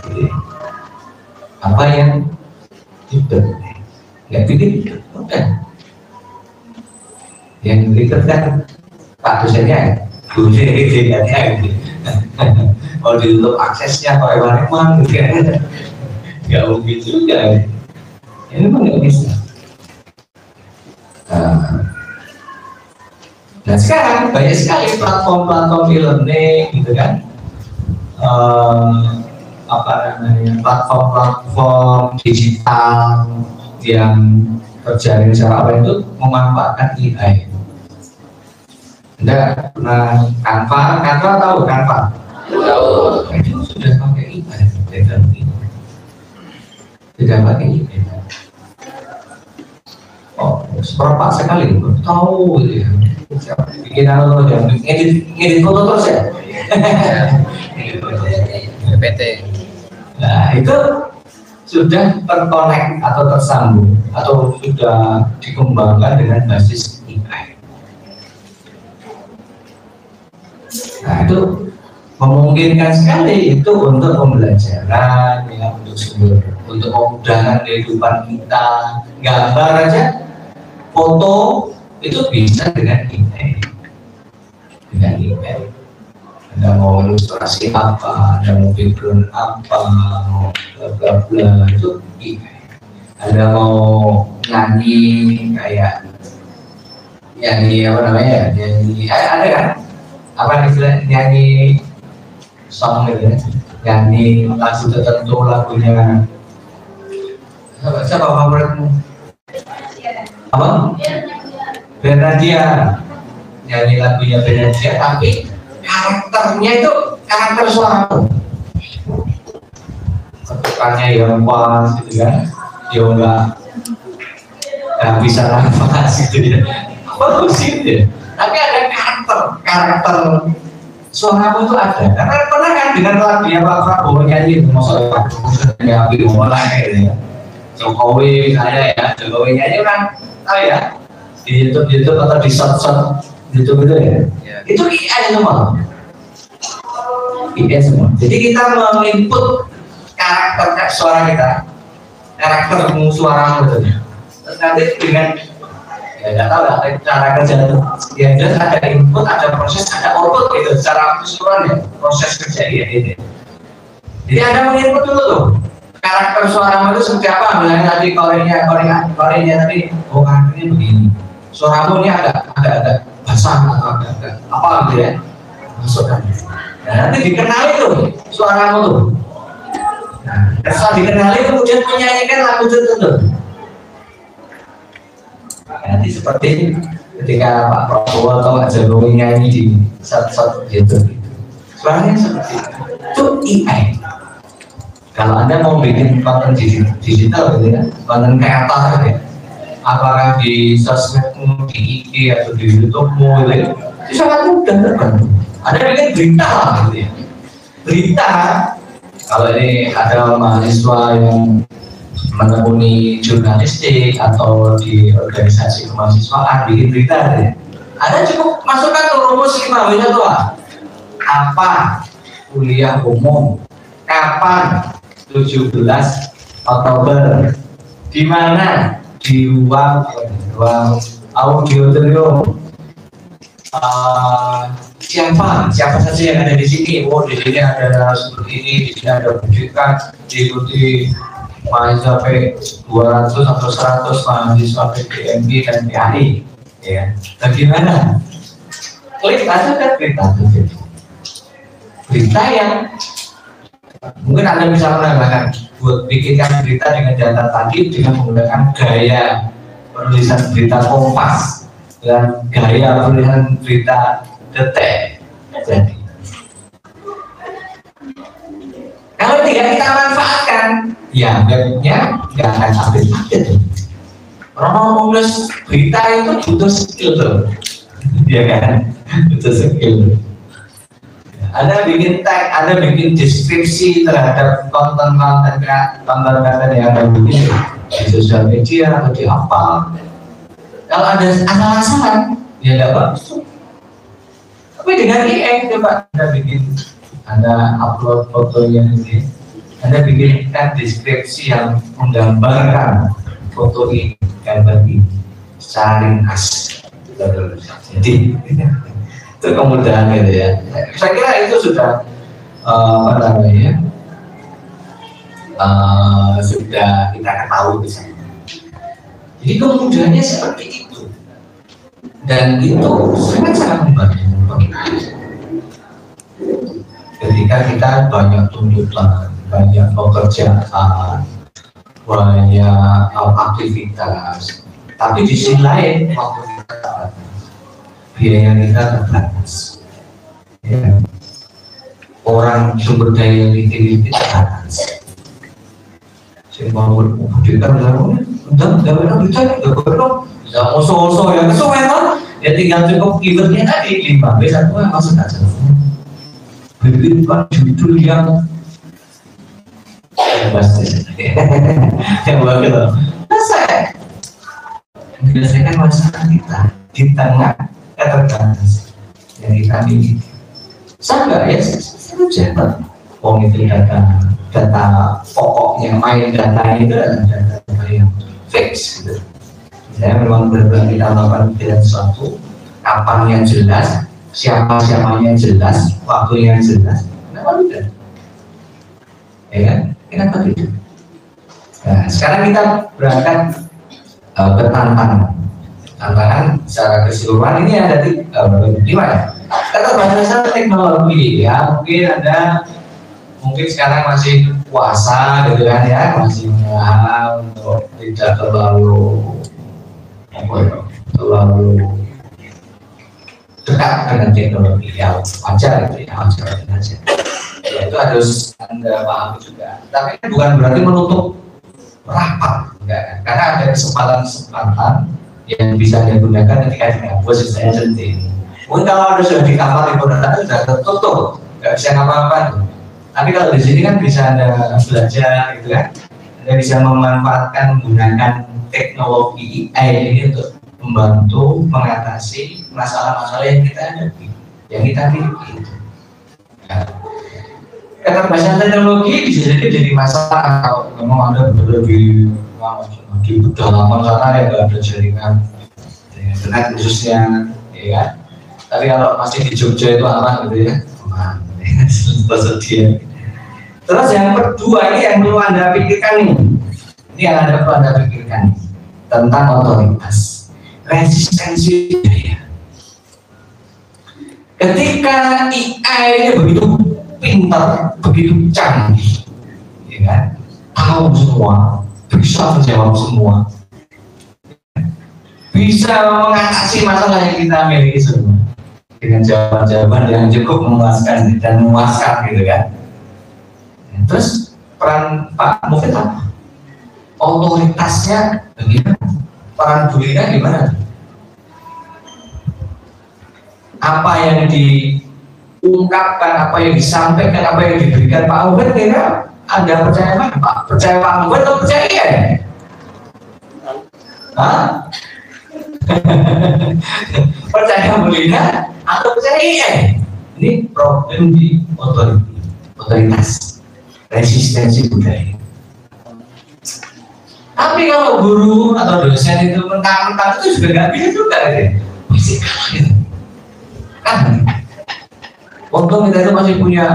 Apa yang ribet? Nggak bikin mudah. Yang ribet kan Pak dosennya, gurunya gitu. Kalau ditutup aksesnya Pak Ewan gitu. Nggak mungkin juga. Ini memang nggak bisa. Nah sekarang banyak sekali platform-platform e-learning gitu kan. Apa namanya, platform-platform digital yang terjaring secara apa itu memanfaatkan AI. Anda pernah Canva tahu Canva? Tahu. Itu sudah pakai AI, tidak pakai AI. Oh, seperempat sekali, tahu gitu ya. Bikin apa yang ngedit foto terus ya? PT. Nah itu sudah terkonek atau tersambung atau sudah dikembangkan dengan basis AI. Nah itu memungkinkan sekali itu untuk pembelajaran, ya, untuk memudahkan kehidupan kita. Gambar aja, foto itu bisa dengan AI. Dengan AI. Anda mau ilustrasi apa, Anda mau background apa, mau bla bla bla itu AI. Anda mau nyanyi kayak nyanyi apa namanya? Nyanyi ada kan? Apa istilah nyanyi song gitu ya? Nyanyi lagu tertentu, lagunya siapa favoritmu? Apa? Bernardia. Nyanyi lagunya Bernardia, tapi karakternya itu karakter suara. Ketukannya yang pas gitu kan, dia nggak bisa nafas gitu ya. Bagus gitu ya. Tapi ada karakter suaramu itu ada. Karena pernah kan dengan lagu yang Pak Prabowo nyanyi, maksudnya nyanyi mulai gitu ya. Jokowi misalnya ya, Jokowi nyanyi kan, tahu ya di YouTube atau di short YouTube gitu ya. Itu AI semua. IE semua. Jadi kita menginput karakter suara kita, karakter suara gitu. Terus nanti dengan ya nggak tahu lah cara kerja itu. Ya jelas ada input, ada proses, ada output gitu. Secara keseluruhan ya proses kerja ini. Jadi Anda menginput dulu tuh karakter suaramu itu seperti apa. Misalnya tadi korenya tadi, oh karakternya begini. Suaramu ini agak basah atau agak apa gitu ya, masukkan. Nah, nanti dikenali tuh suaramu tuh. Nah, setelah dikenali kemudian menyanyikan lagu tertentu. Nanti seperti ketika Pak Prabowo atau Pak Jokowi nyanyi di satu gitu. Suaranya seperti itu AI. Kalau Anda mau bikin konten digital gitu ya, konten kreator gitu ya, apakah di sosmedmu, di IG atau di YouTube-mu gitu ya, itu sangat mudah terbantu. Ada bikin berita lah gitu ya. Berita, kalau ini ada mahasiswa yang menekuni jurnalistik atau di organisasi kemahasiswaan bikin berita gitu ya. Ada cukup masukkan tuh rumus 5 bisa tuh apa kuliah umum, kapan 17 Oktober, di mana? Di ruang auditorium. Siapa saja yang ada di sini? Oh, di sini ada seperti ini, di sini ada pendidikan, diikuti mahasiswa 200 atau 100 mahasiswa PPMB dan PAI. Ya, bagaimana? Klik aja kan berita yang mungkin Anda bisa menambahkan buat bikinkan berita dengan data tadi dengan menggunakan gaya penulisan berita Kompas dan gaya penulisan berita Detik. Jadi kalau tidak kita manfaatkan, ya webnya nggak akan update. Orang menulis berita itu butuh skill tuh, ya kan? Butuh skill. Anda bikin tag, Anda bikin deskripsi terhadap konten-konten yang Anda bikin di sosial media atau di apa. Kalau ada asal-asalan, ya tidak bagus. Tapi dengan IE, coba Anda bikin, Anda upload fotonya ini, Anda bikinkan deskripsi yang menggambarkan foto ini, gambar ini, secara ringkas. Jadi itu kemudahan gitu ya. Saya kira itu sudah sudah kita ketahui di sana. Jadi kemudahannya seperti itu, dan itu sangat membantu. Ketika kita banyak tuntutan, banyak pekerjaan, banyak aktivitas, tapi di sisi lain waktu kita biaya kita terbatas, ya. Orang sumber daya yang tinggi terbatas. Saya mau kita bilang, udah bisa oso ya kesuwen ya tinggal cukup keywordnya tadi 5B satu yang masuk aja. Berikan judul yang yang bagus. Selesai. Menyelesaikan masalah kita di tengah keterbatasan yang kita miliki. Sama ya, saja. Itu data pokoknya, main data itu adalah data yang fix gitu. Saya memang benar-benar kita melakukan dengan sesuatu, kapan yang jelas, siapa-siapanya jelas, waktu yang jelas. Kenapa tidak? Ya kan? Kenapa tidak? Nah, sekarang kita berangkat ke tantangan. Tantangan secara keseluruhan ini ada di mana? Keterbatasan teknologi ya, mungkin sekarang masih puasa gitu kan ya, masih menahan untuk tidak terlalu dekat dengan teknologi ya, wajar gitu ya, wajar aja. Ya, itu harus Anda pahami juga. Tapi bukan berarti menutup rapat, enggak, karena ada kesempatan yang bisa digunakan ketika dihapus misalnya seperti ini. Mungkin kalau ada sudah di kamar di pondok sudah tertutup, nggak bisa ngapa-ngapain. Tapi kalau di sini kan bisa Anda belajar gitu kan, Anda bisa memanfaatkan menggunakan teknologi AI ini untuk membantu mengatasi masalah-masalah yang kita hadapi, yang kita miliki. Nah, keterbatasan teknologi bisa jadi masalah kalau memang Anda berada di pedalaman sana yang nggak ada jaringan internet khususnya, ya kan? Tapi kalau masih di Jogja itu aman gitu ya, aman. Tersedia. Terus yang kedua ini yang perlu Anda pikirkan nih, ini yang perlu Anda pikirkan nih, tentang otoritas, resistensi budaya. Ketika AI ini begitu pintar, begitu canggih, ya kan? Tahu semua, bisa menjawab semua, bisa mengatasi masalah yang kita miliki semua dengan jawaban-jawaban yang cukup memuaskan dan memuaskan gitu kan. Terus peran Pak Mufid apa? Otoritasnya bagaimana? Peran beliau gimana? Apa yang diungkapkan, apa yang disampaikan, apa yang diberikan Pak Mufid kira Anda percaya mana Pak? Percaya Pak Mufid atau percaya ya? Hah? Percaya beliau atau percaya ya? Ini problem di otoritas, resistensi budaya. Tapi kalau guru atau dosen itu mentang-mentang itu juga nggak bisa juga ya, masih kalah gitu. Kan? Untung kita itu masih punya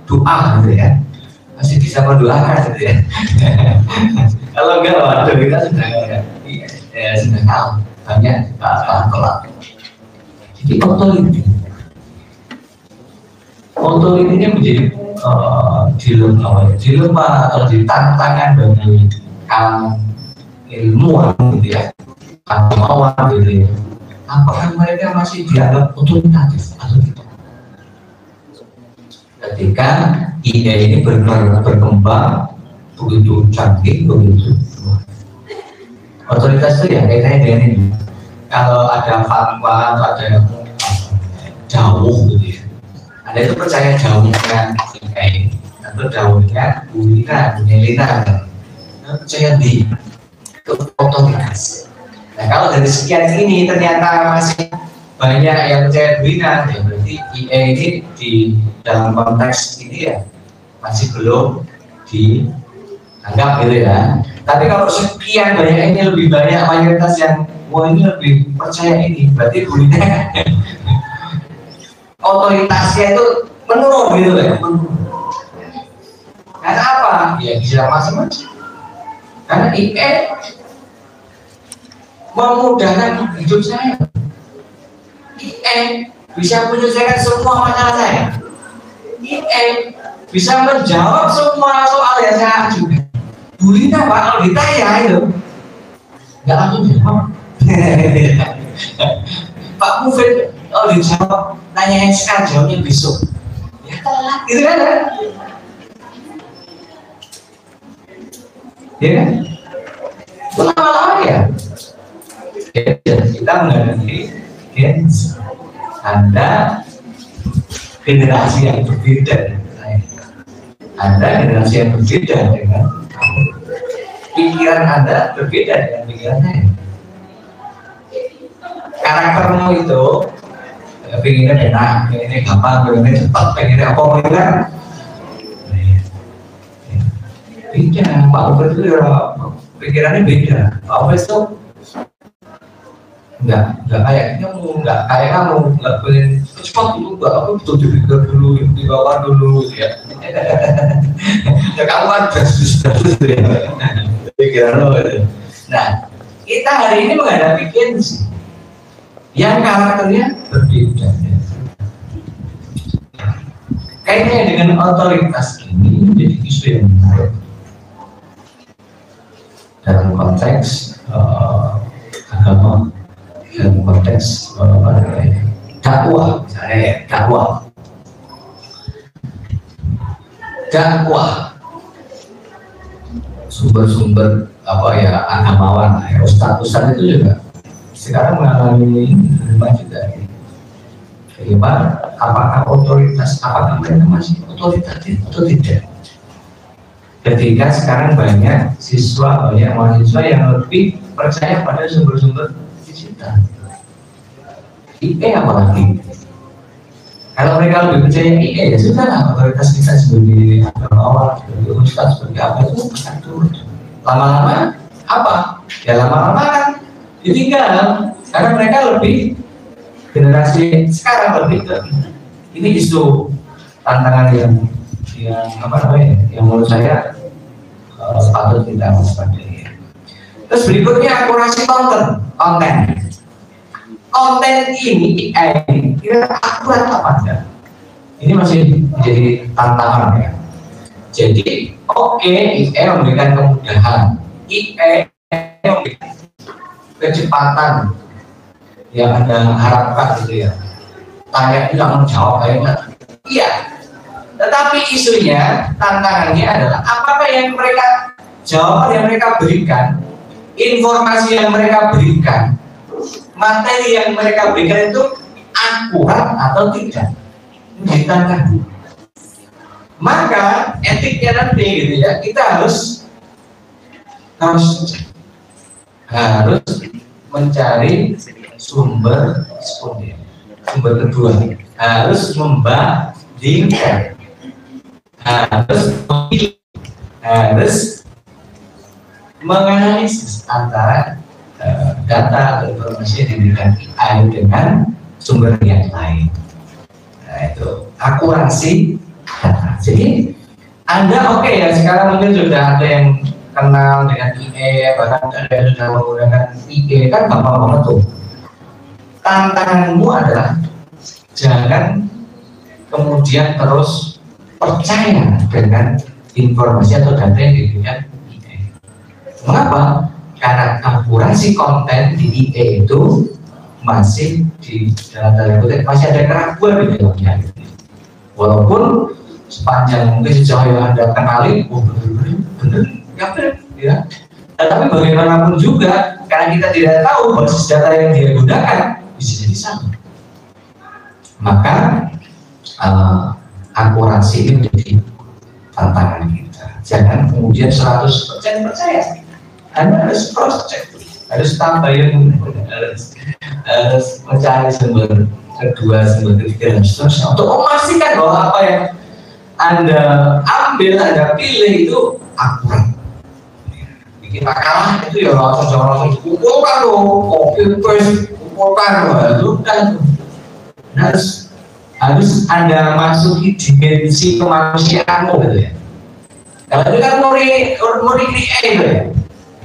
doa gitu ya, masih bisa mendoakan gitu ya. Kalau enggak, waduh kita sudah sudah kalah banyak kalah. Jadi otoritinya menjadi dilema atau ditantangan bagi kaum ilmuwan gitu ya, ilmuwan gitu ya. Apakah mereka masih dianggap otoritatif atau tidak? Ketika ide ini berkembang begitu canggih, begitu otoritas itu ya kaitannya dengan ini. Kalau ada fatwa atau ada jauh gitu ya, Anda itu percaya jauhnya ini atau jauhnya bulinan, percaya di itu otoritas. Nah kalau dari sekian ini ternyata masih banyak yang percaya bulinan, ya berarti IE ini di dalam konteks ini ya masih belum dianggap gitu ya. Tapi kalau sekian banyak ini lebih banyak mayoritas yang wah ini lebih percaya ini, berarti bulinan otoritasnya itu menurun gitu ya, menurun. Karena apa? Ya bisa macam-macam. Karena IE memudahkan hidup saya. IE bisa menyelesaikan semua masalah saya. IE bisa menjawab semua soal yang saya ajukan. Bulinan Pak, kalau ditanya itu nggak langsung jawab. Pak Mufid kalau dijawab nanyain sekarang jawabnya besok ya telat gitu kan ya kan lama-lama ya kita menghadapi Anda generasi yang berbeda dengan saya, Anda generasi yang berbeda dengan pikiran Anda berbeda dengan pikiran saya. Karaktermu itu pengennya enak, pengennya gampang, pengennya cepat, pengennya apa beda. Pak Ufes itu pikirannya beda. Pak Ufes itu nggak kayak kamu, nggak pengen cepat dulu, nggak aku betul dipikir dulu, di bawah dulu, ya. Ya kamu kan terus ya. Pikiran lo. Nah, kita hari ini menghadapi Kenzi yang karakternya berbeda. Kayaknya dengan otoritas ini menjadi isu yang menarik dalam konteks agama, dalam konteks dakwah, misalnya ya, dakwah sumber-sumber apa ya agamawan, ya, ustadz itu juga sekarang mengalami dilema juga. Bagaimana? Apakah mereka masih otoritatif atau tidak? Ketika sekarang banyak mahasiswa yang lebih percaya pada sumber-sumber digital. IE apalagi Kalau mereka lebih percaya IE, ya sudah, otoritas kita sebagai agamawan, sebagai ustaz, sebagai apa itu akan turun. Lama-lama apa? Ya lama-lama kan ditinggal, karena mereka lebih, generasi sekarang lebih ke ini isu tantangan yang apa namanya, yang menurut saya patut kita waspadai. Terus berikutnya akurasi konten ini kira akurat apa enggak? Ini masih menjadi tantangan ya. Jadi IE memberikan kemudahan, IE memberikan kecepatan yang Anda harapkan gitu ya. Tanya bilang menjawab kayaknya iya. Tetapi isunya, tantangannya adalah apakah yang mereka jawaban yang mereka berikan, informasi yang mereka berikan, materi yang mereka berikan itu akurat atau tidak? Ditanyakan. Maka etiknya nanti gitu ya, kita harus mencari sumber responden. Sumber kedua harus membandingkan, harus menganalisis antara data atau informasi yang diberikan AI dengan sumber yang lain. Nah, itu akurasi data. Jadi Anda ya, sekarang mungkin sudah ada yang kenal dengan IE, bahkan ada yang sudah menggunakan IE, kan gampang banget tuh. Tantanganmu adalah jangan kemudian terus percaya dengan informasi atau data yang diberikan IE. Mengapa? Karena akurasi konten di IE itu masih di dalam tanda kutip masih ada keraguan di dalamnya. Walaupun sepanjang mungkin sejauh yang Anda kenali, benar, ya. Tapi bagaimanapun juga, karena kita tidak tahu basis data yang dia gunakan bisa jadi sama. Maka akurasi ini menjadi tantangan kita. Jangan kemudian 100% percaya. Anda harus cross check, harus tambahin, harus mencari sumber kedua, sumber ketiga, dan seterusnya untuk memastikan bahwa apa yang Anda ambil, Anda pilih itu akurat. Bikin makalah itu ya langsung kumpulkan loh, copy paste, kumpulkan loh, harus Anda masuki dimensi kemanusiaanmu gitu ya. Kalau itu kan muri gitu ya.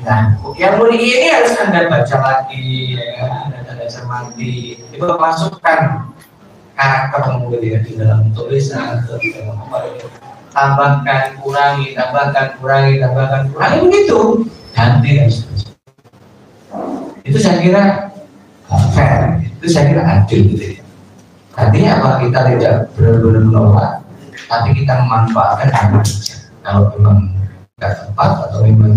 Nah, yang muri ini harus Anda baca lagi, ya, Anda cermati, itu masukkan karaktermu gitu ya, di dalam tulisan atau di dalam apa itu. Tambahkan, kurangi, begitu. Ganti dan seterusnya. Itu saya kira fair, itu saya kira adil gitu ya. Artinya apa? Kita tidak benar-benar menolak, tapi kita memanfaatkan apa saja. Kalau memang tidak tepat atau memang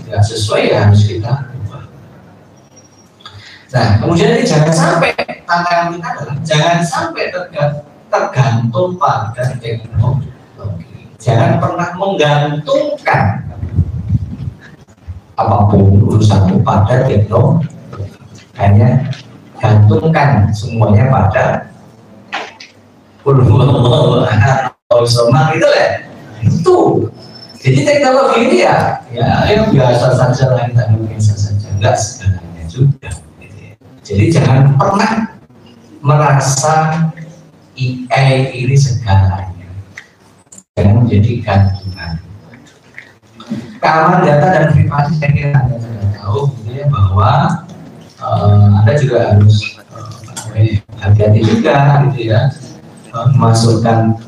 tidak sesuai, ya harus kita ubah. Nah, kemudian ini jangan sampai tantangan kita adalah jangan sampai tergantung pada teknologi. Jangan pernah menggantungkan apapun urusan pada teknologi. Hanya gantungkan semuanya pada itu lah. Itu. Jadi teknologi ini ya yang biasa saja lah, kita biasa saja, enggak segalanya juga. Jadi jangan pernah merasa AI ini segalanya. Jangan menjadi gantungan. Keamanan data dan privasi saya kira Anda sudah tahu gitu ya, bahwa Anda juga harus hati-hati juga gitu ya.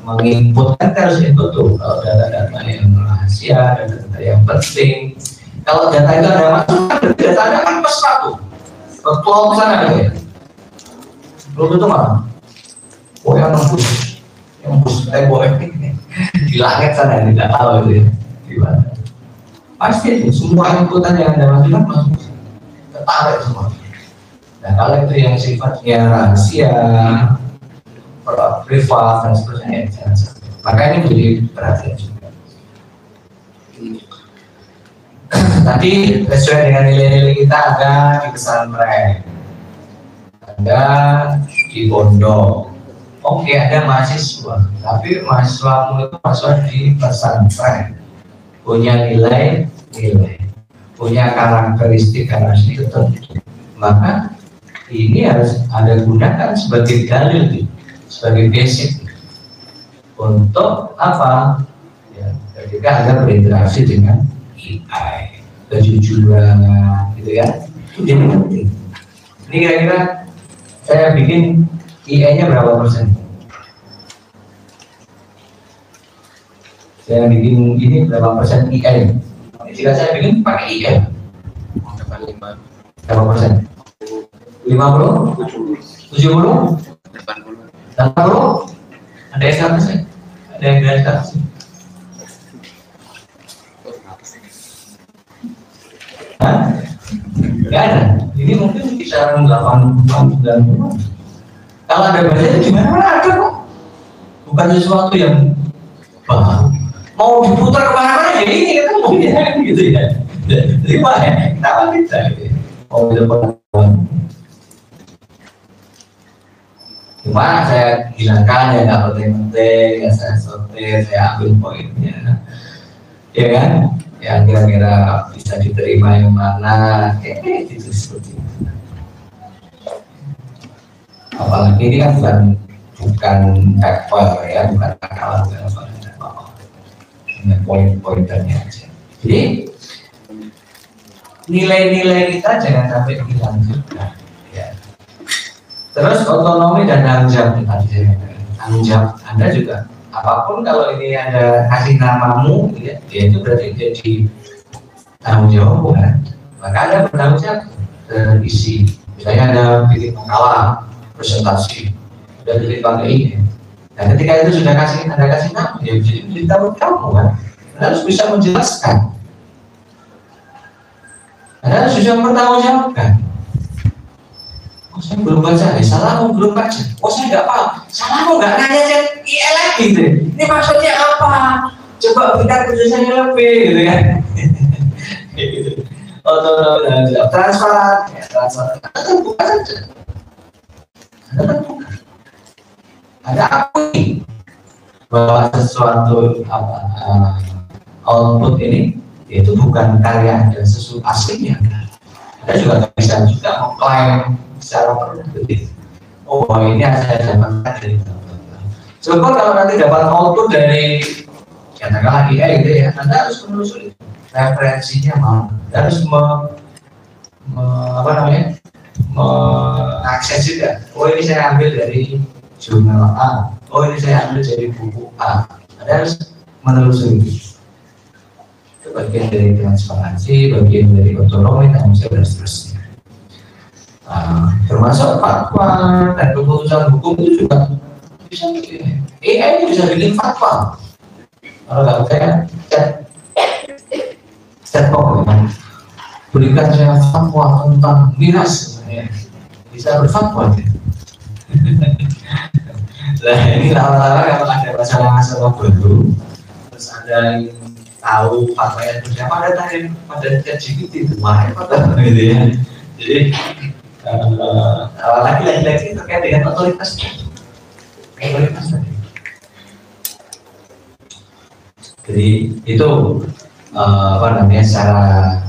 Menginputkan, harus input tuh kalau data-data yang rahasia, data-data yang penting. Kalau data itu ada masukan, data Anda kan plus satu ketua ke sana gitu ya, belum tentu mana yang nembus tembok ini di langit sana, tidak tahu gitu ya gimana. Pasti itu semua inputan yang Anda masuk ketarik semua. Nah, kalau itu yang sifatnya rahasia, privat dan seterusnya, jangan sampai. Maka ini menjadi perhatian juga. Tadi sesuai dengan nilai-nilai kita ada di pesantren, ada di pondok. Oke, ada mahasiswa, tapi mahasiswamu itu mahasiswa di pesantren, punya nilai, punya karakteristik tertentu. Maka ini harus ada gunakan sebagai dalil, sebagai basic untuk apa? Ya, ketika ada berinteraksi dengan AI, kejujuran, gitu ya, itu jadi penting. Ini kira-kira saya bikin IE-nya berapa persen? Saya bikin ini berapa persen IE? Jika saya bikin pakai IE, berapa persen? 50? 70? 80? Ada yang 100? Ada yang dari 100? Hah? Gak ada. Ini mungkin bisa 80-90. Kalau ada bahasanya gimana ada kok. Bukan sesuatu yang baru. Mau diputar kemana-mana ya ini ketemu ya gitu ya. Jadi kenapa kita gitu. Oh itu pengetahuan. Cuma saya hilangkan ya nggak penting-penting, ya saya sortir, saya ambil poinnya. Ya kan? Yang kira-kira bisa diterima yang mana, kayak gitu seperti itu. Apalagi ini kan bukan paper ya, bukan akalan, bukan apa-apa. Dengan poin-pointernya aja. Jadi nilai-nilai kita jangan sampai hilang juga. Ya. Terus otonomi dan tanggung jawab tadi, tanggung jawab Anda juga. Apapun kalau ini ada kasih namamu, ya itu berarti jadi tanggung jawab kan. Maka Anda bertanggung jawab terisi. Misalnya Anda bikin makalah, presentasi, sudah pakai ini. Nah ketika itu sudah Anda kasih nama, ya jadi tanggung jawab kan. Anda harus bisa menjelaskan. Anda harus bisa bertanggungjawabkan. Oh saya belum baca, salahmu belum baca. Oh saya nggak paham, salahmu nggak nanya chat IE lagi gitu. Ini maksudnya apa? Coba berikan penjelasannya lebih gitu kan. Gitu. Otonomi dan transparan, ya transparan. Anda terbuka saja. Anda terbuka. Anda akui bahwa sesuatu output ini itu bukan karya dan sesuatu aslinya. Anda juga nggak bisa juga mengklaim secara produktif. Oh ini saya dapatkan dari coba kalau nanti dapat output dari katakanlah IE gitu ya, Anda harus menelusuri referensinya mau, harus mengakses juga. Oh ini saya ambil dari jurnal A, oh ini saya ambil dari buku A. Anda harus menelusuri. Itu bagian dari transparansi, bagian dari otonomi, tanggung jawab dan seterusnya. Termasuk fatwa dan keputusan hukum itu juga bisa bikin. AI ini bisa bikin fatwa. Kalau nggak percaya, chat pokoknya berikan saya fatwa tentang miras, bisa berfatwa. Nah ini lama-lama kalau ada masalah-masalah baru, terus ada yang tahu fatwa yang siapa, ada tanya pada ChatGPT itu, makanya fatwa gitu ya. Jadi lagi-lagi terkait dengan otoritas tadi. Jadi itu secara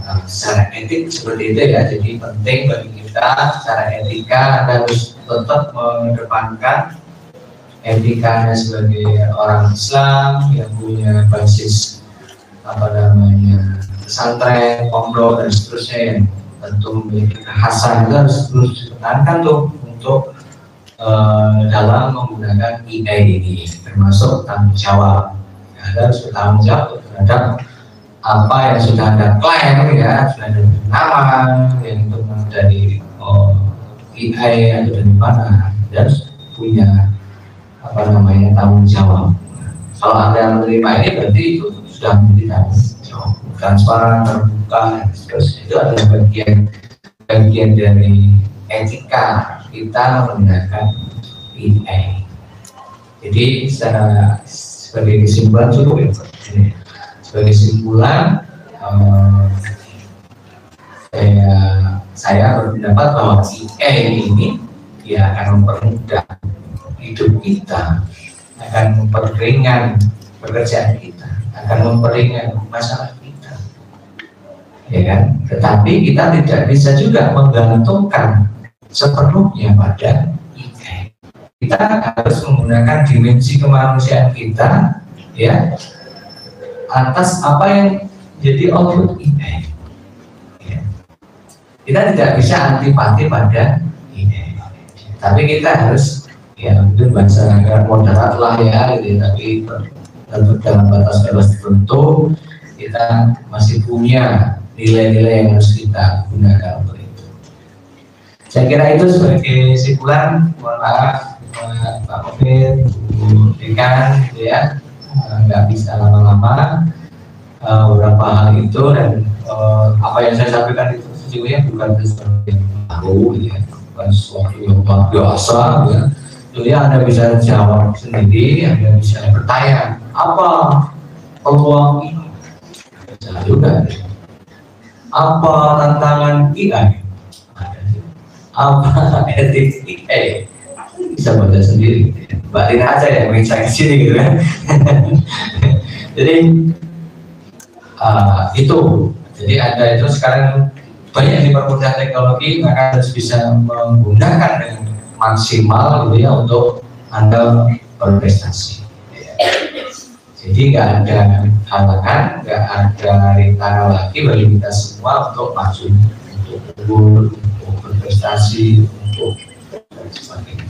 etik seperti itu ya. Jadi penting bagi kita secara etika harus tetap mengedepankan etikanya sebagai orang Islam yang punya basis pesantren, pondok dan seterusnya yang tentu memiliki kekhasan. Itu harus terus ditekankan tuh untuk dalam menggunakan IE ini, termasuk tanggung jawab. Anda harus bertanggung jawab terhadap apa yang sudah Anda klaim ya, sudah ada nama yang itu dari IE atau dari mana, dan punya tanggung jawab. Kalau Anda menerima ini berarti itu sudah menjadi tanggung jawab, transparan, terbuka, terus itu adalah bagian dari etika kita menggunakan IE. Jadi sebagai kesimpulan cukup ya. Sebagai kesimpulan saya berpendapat bahwa IE ini ya akan mempermudah hidup kita, akan memperingan pekerjaan kita, akan memperingan masalah kita, ya kan? Tetapi kita tidak bisa juga menggantungkan sepenuhnya pada IAI. Kita harus menggunakan dimensi kemanusiaan kita, ya, atas apa yang jadi output IAI. Ya. Kita tidak bisa antipati pada IAI, tapi kita harus, ya mungkin bahasa agak moderat lah ya, gitu, tapi tentu dalam batas-batas tertentu kita masih punya nilai-nilai yang harus kita gunakan untuk itu. Saya kira itu sebagai kesimpulan. Mohon maaf Pak Covid, Bu Dekan, gitu ya, nggak bisa lama-lama beberapa hal itu, dan apa yang saya sampaikan itu sesungguhnya bukan sesuatu yang baru, ya, bukan sesuatu yang luar biasa, ya. Jadi Anda bisa jawab sendiri, Anda bisa bertanya apa peluang ini, bisa juga. Apa tantangan IAI? Apa etik IAI? Bisa baca sendiri. Mbak Tina aja yang menginsight sini gitu kan. Jadi itu. Jadi Anda itu sekarang banyak dipermudah teknologi, maka harus bisa menggunakan dengan maksimal gitu ya untuk Anda berprestasi. Jadi nggak ada halangan, nggak ada rintangan lagi bagi kita semua untuk maju, untuk unggul, untuk berprestasi, untuk dan sebagainya.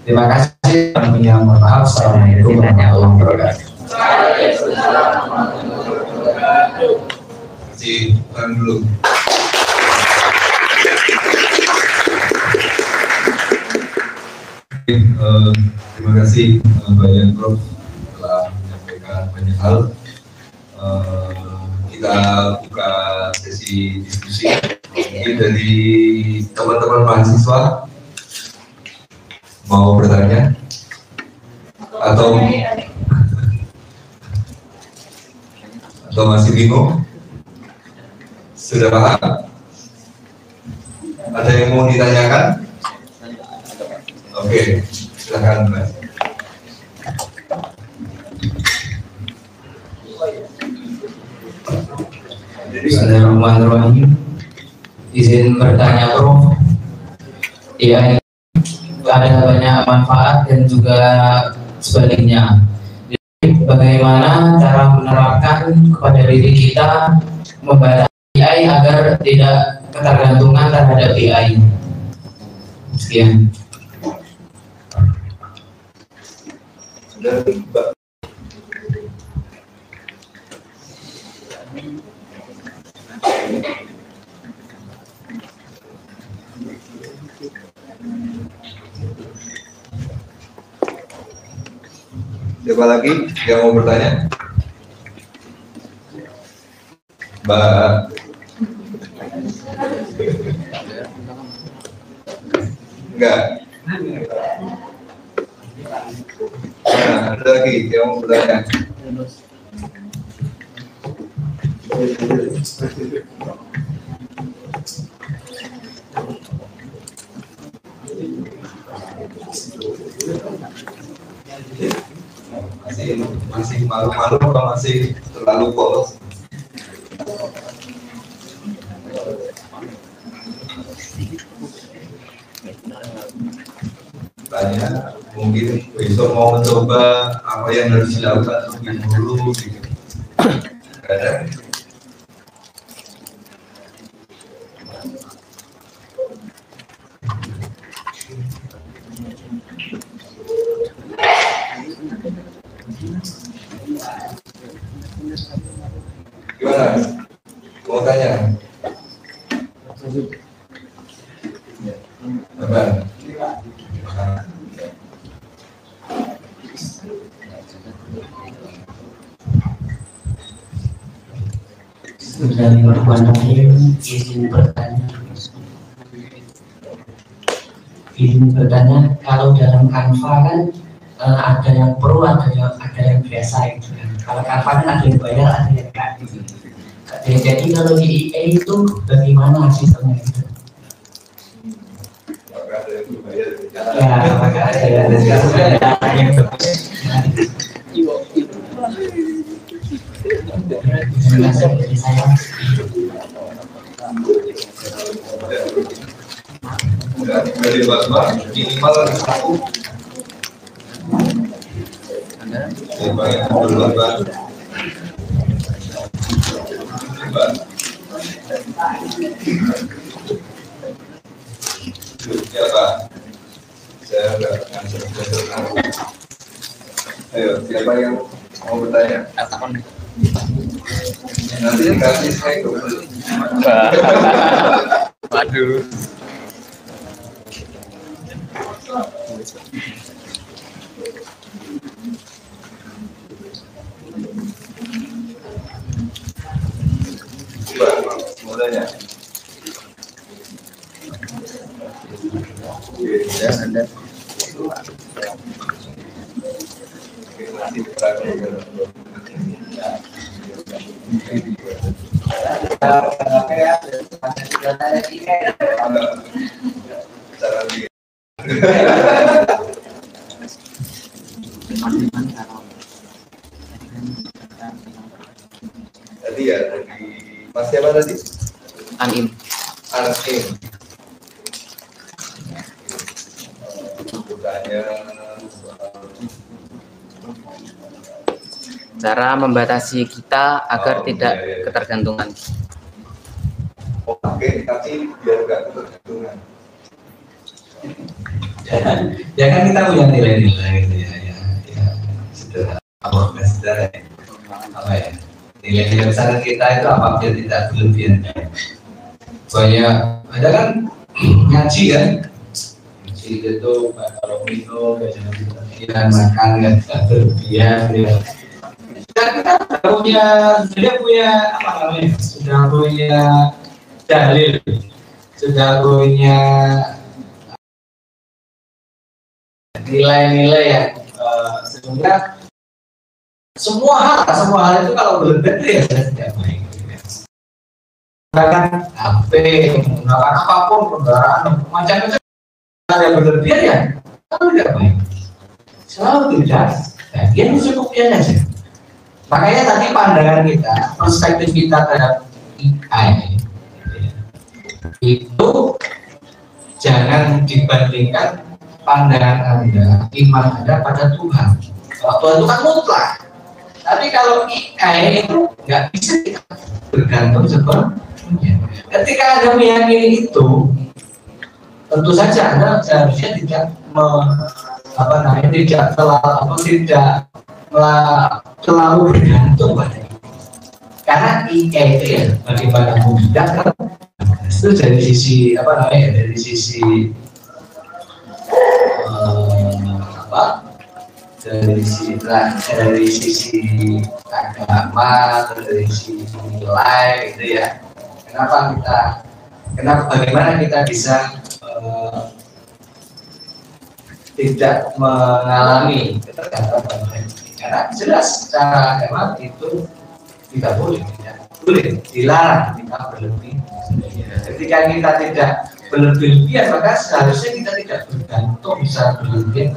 Terima kasih. Mohon maaf. Assalamualaikum warahmatullahi wabarakatuh. Kasih dulu. Terima kasih banyak Prof telah menyampaikan banyak hal. Kita buka sesi diskusi. Mungkin dari teman-teman mahasiswa mau bertanya atau masih bingung? Sudah paham? Ada yang mau ditanyakan? Oke, silakan Mas. Bismillahirrahmanirrahim. Izin bertanya Prof. Ya, ada banyak manfaat dan juga sebaliknya. Jadi, bagaimana cara menerapkan kepada diri kita membaca AI agar tidak ketergantungan terhadap AI? Sekian. Siapa lagi yang mau bertanya? Mbak. Enggak. Nah, ada lagi yang mau bertanya? Masih malu-malu atau masih terlalu polos? Tanya, mungkin besok mau mencoba apa yang harus dilakukan lebih dulu gitu. Ada? Gimana? Mau tanya? Apa? Bismillahirrahmanirrahim. Izin bertanya, kalau dalam Canva kan ada yang pro, ada yang biasa itu kan. Kalau Canva kan ada yang bayar, ada yang gratis. Jadi kalau di EA itu bagaimana sistemnya itu? Apakah ada yang berbayar? Ya, maka ada yang bagus. Terima kasih dari saya. Dari Bapak minimal 1. Bapak yang berlebar. Siapa? Saya enggak answer. Ayo, siapa yang mau bertanya? Nanti kasih saya kembali. Waduh. Mau tanya? Ya, Anda. Tadi ya, Mas siapa tadi? Anim. Anim. Bukannya Cara membatasi kita agar tidak ketergantungan. Oke, tapi biar nggak ketergantungan. Ya kan kita punya nilai-nilai gitu ya, sederhana, apa ya, nilai-nilai besar kita itu apabila tidak berlebihan. Soalnya ada kan ngaji kan, ngaji itu kalau minum jangan makan nggak berlebihan. Ya. Dan kita sudah punya apa namanya, sudah punya dalil, sudah punya nilai-nilai yang sehingga semua hal itu kalau berlebihan ya tidak baik. Menggunakan HP, menggunakan apapun kendaraan macam-macam yang berlebihan ya kalau tidak baik. Selalu tidak, bagian cukupnya saja. Makanya tadi pandangan kita, perspektif kita terhadap AI itu jangan dibandingkan pandangan Anda, iman Anda pada Tuhan. Kalau Tuhan itu kan mutlak. Tapi kalau AI itu nggak bisa kita bergantung sepenuhnya. Ketika Anda meyakini itu, tentu saja Anda seharusnya tidak terlalu bergantung pada itu. Karena AI itu ya bagaimana mudah kan? Itu dari sisi dari sisi dari sisi agama atau dari sisi nilai gitu ya. Bagaimana kita bisa tidak mengalami ketergantungan, karena jelas secara agama itu tidak boleh, dilarang kita berlebih. Ketika kita tidak berlebihan, maka seharusnya kita tidak bergantung bisa berlebihan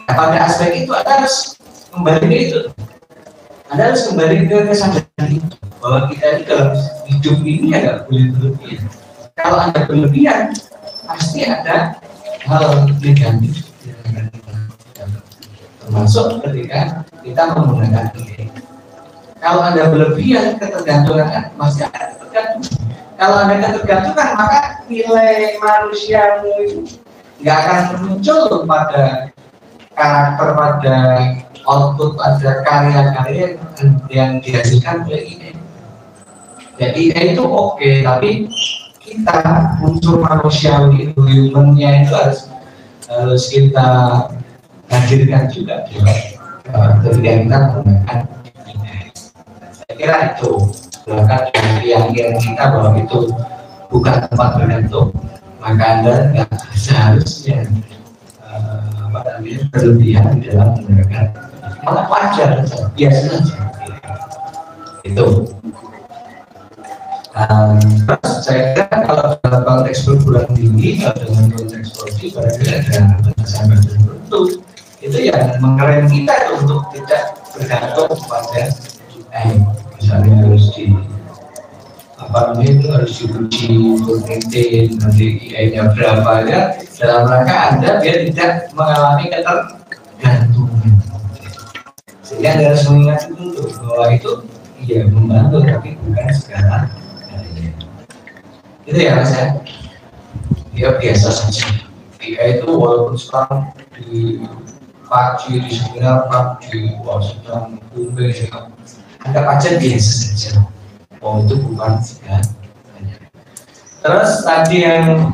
pada aspek itu. Anda harus kembali ke itu. Anda harus kembali ke kesadaran itu bahwa kita ini dalam hidup ini nggak boleh berlebihan. Kalau Anda berlebihan, pasti ada hal negatif, termasuk ketika kita menggunakan ini. Kalau Anda berlebihan, ketergantungan pasti ada ketergantungan. Kalau Anda ketergantungan, maka nilai manusiamu itu nggak akan muncul pada karakter, pada output, pada karya-karya yang dihasilkan oleh ini. Jadi itu oke, tapi kita unsur manusiawi itu, humannya itu harus kita hadirkan juga ketika kita menggunakan ini. Saya kira itu bahkan yang kita bahwa itu bukan tempat bergantung, maka Anda nggak seharusnya berlebihan di dalam menggunakan, malah wajar biasa saja itu. Terus saya kira kalau dalam konteks perguruan tinggi atau dengan konteks prodi barangkali ada batasan-batasan tertentu itu yang mengerem kita itu untuk tidak bergantung pada misalnya harus di itu harus diuji untuk maintain nanti IAI-nya berapa ya dalam rangka Anda biar tidak mengalami ketergantungan. Sehingga Anda harus mengingat dulu bahwa itu iya membantu tapi bukan segala galanya. Itu ya Mas ya. Ya biasa saja. IAI itu walaupun sekarang di pagi di seminar pagi sedang kumpul sedang anggap aja biasa saja. Oh itu bukan segala. Terus tadi yang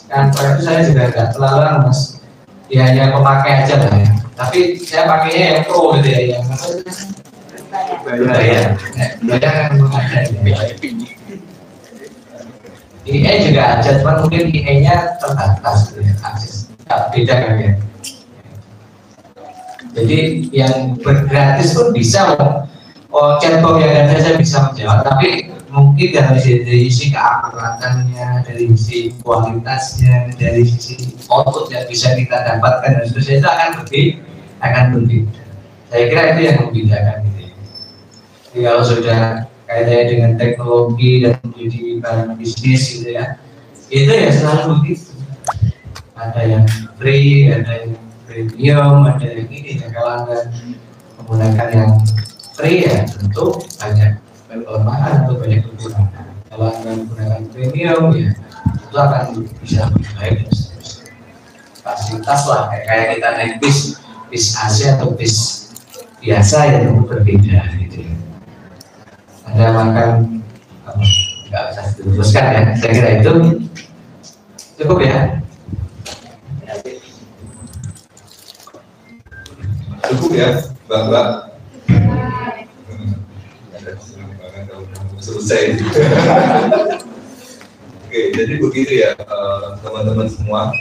kantor itu saya juga agak terlalu Mas. Ya hanya pemakai aja lah ya. Tapi saya pakainya yang pro gitu ya, yang bayar kan ada. IE juga ada, cuman mungkin IE-nya terbatas gitu ya, akses beda kan ya. Jadi yang bergratis pun bisa chatbot yang ada saya bisa menjawab, tapi mungkin dari sisi keakuratannya, dari sisi kualitasnya, dari sisi output yang bisa kita dapatkan dan seterusnya itu akan berbeda. Saya kira itu yang membedakan gitu ya. Jadi kalau sudah kaitannya dengan teknologi dan menjadi barang bisnis gitu ya, itu ya selalu begitu. Ada yang free, ada yang premium, ada yang ini ya. Kalau Anda menggunakan yang free ya tentu banyak kelemahan atau banyak kekurangan. Kalau Anda menggunakan premium ya itu akan bisa lebih baik dan seterusnya. Fasilitas lah kayak kita naik bis AC atau bis biasa ya tentu berbeda gitu ya. Anda makan nggak usah diteruskan ya. Saya kira itu cukup ya. Cukup ya, Mbak. Selesai. Oke, jadi begitu ya teman-teman semua.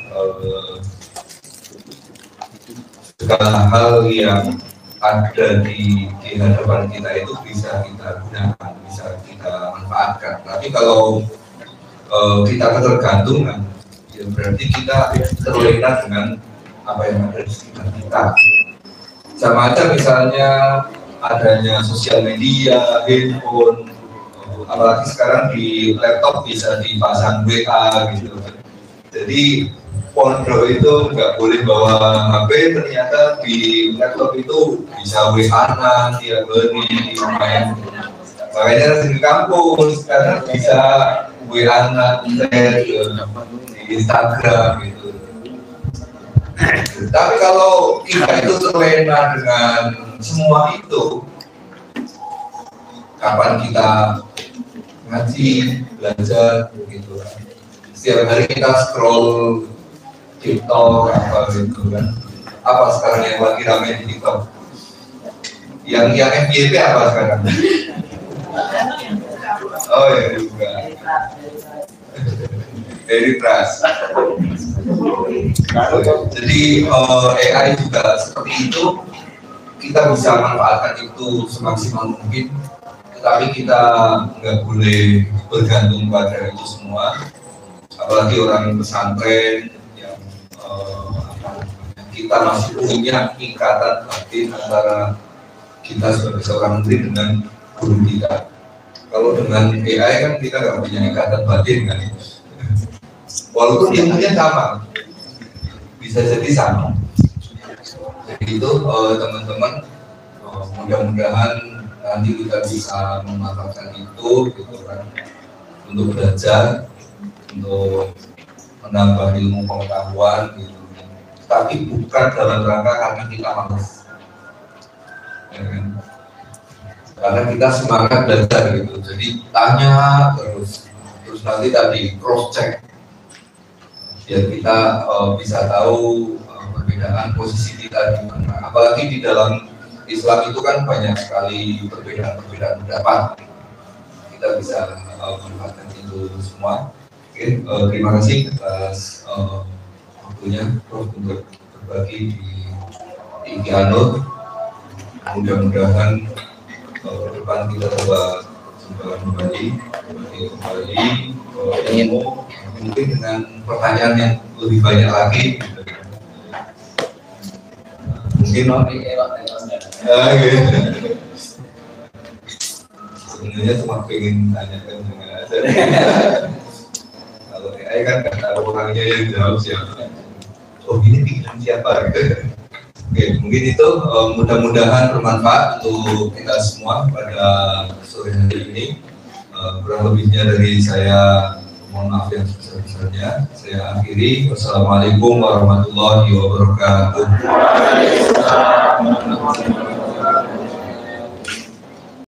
Segala hal yang ada di hadapan kita itu bisa kita gunakan, bisa kita manfaatkan. Tapi kalau kita ketergantungan, ya berarti kita terlena dengan apa yang ada di sekitar kita. Sama aja misalnya adanya sosial media, handphone, apalagi sekarang di laptop bisa dipasang WA gitu. Jadi pondok itu nggak boleh bawa HP, ternyata di laptop itu bisa WA-an tiap hari main. Makanya di kampus karena bisa WA-an di Instagram gitu. Tapi kalau kita itu terlena dengan semua itu, kapan kita ngaji, belajar, gitu kan. Setiap hari kita scroll TikTok, apa gitu kan. Apa sekarang yang lagi ramai di TikTok? Yang FYP apa sekarang? Oh ya juga. Very trust. Jadi AI juga seperti itu, kita bisa manfaatkan itu semaksimal mungkin, tetapi kita nggak boleh bergantung pada itu semua. Apalagi orang pesantren yang kita masih punya ikatan batin antara kita sebagai seorang menteri dengan guru kita. Kalau dengan AI kan kita nggak punya ikatan batin kan. Walaupun ilmunya sama, bisa jadi sama. Jadi itu teman-teman, mudah-mudahan nanti kita bisa memanfaatkan itu, gitu kan, untuk belajar, untuk menambah ilmu pengetahuan, gitu. Tapi bukan dalam rangka karena kita malas, ya kan? Karena kita semangat belajar gitu. Jadi tanya terus nanti tadi cross check. Biar kita bisa tahu perbedaan posisi kita di mana. Apalagi di dalam Islam itu kan banyak sekali perbedaan pendapat. Kita bisa manfaatkan itu semua. Oke, terima kasih atas waktunya Prof untuk berbagi di IG Anur. Mudah-mudahan ke depan kita coba berbagi ilmu, mungkin dengan pertanyaan yang lebih banyak lagi. Mungkin sebenarnya cuma pengen tanyakan kalau AI kan nggak tahu orangnya yang jawab siapa. Oh ini pikiran siapa? Oke, mungkin itu mudah-mudahan bermanfaat untuk kita semua pada sore hari ini. Kurang lebihnya dari saya mohon maaf yang sebesar-besarnya. Saya akhiri. Wassalamualaikum warahmatullahi wabarakatuh.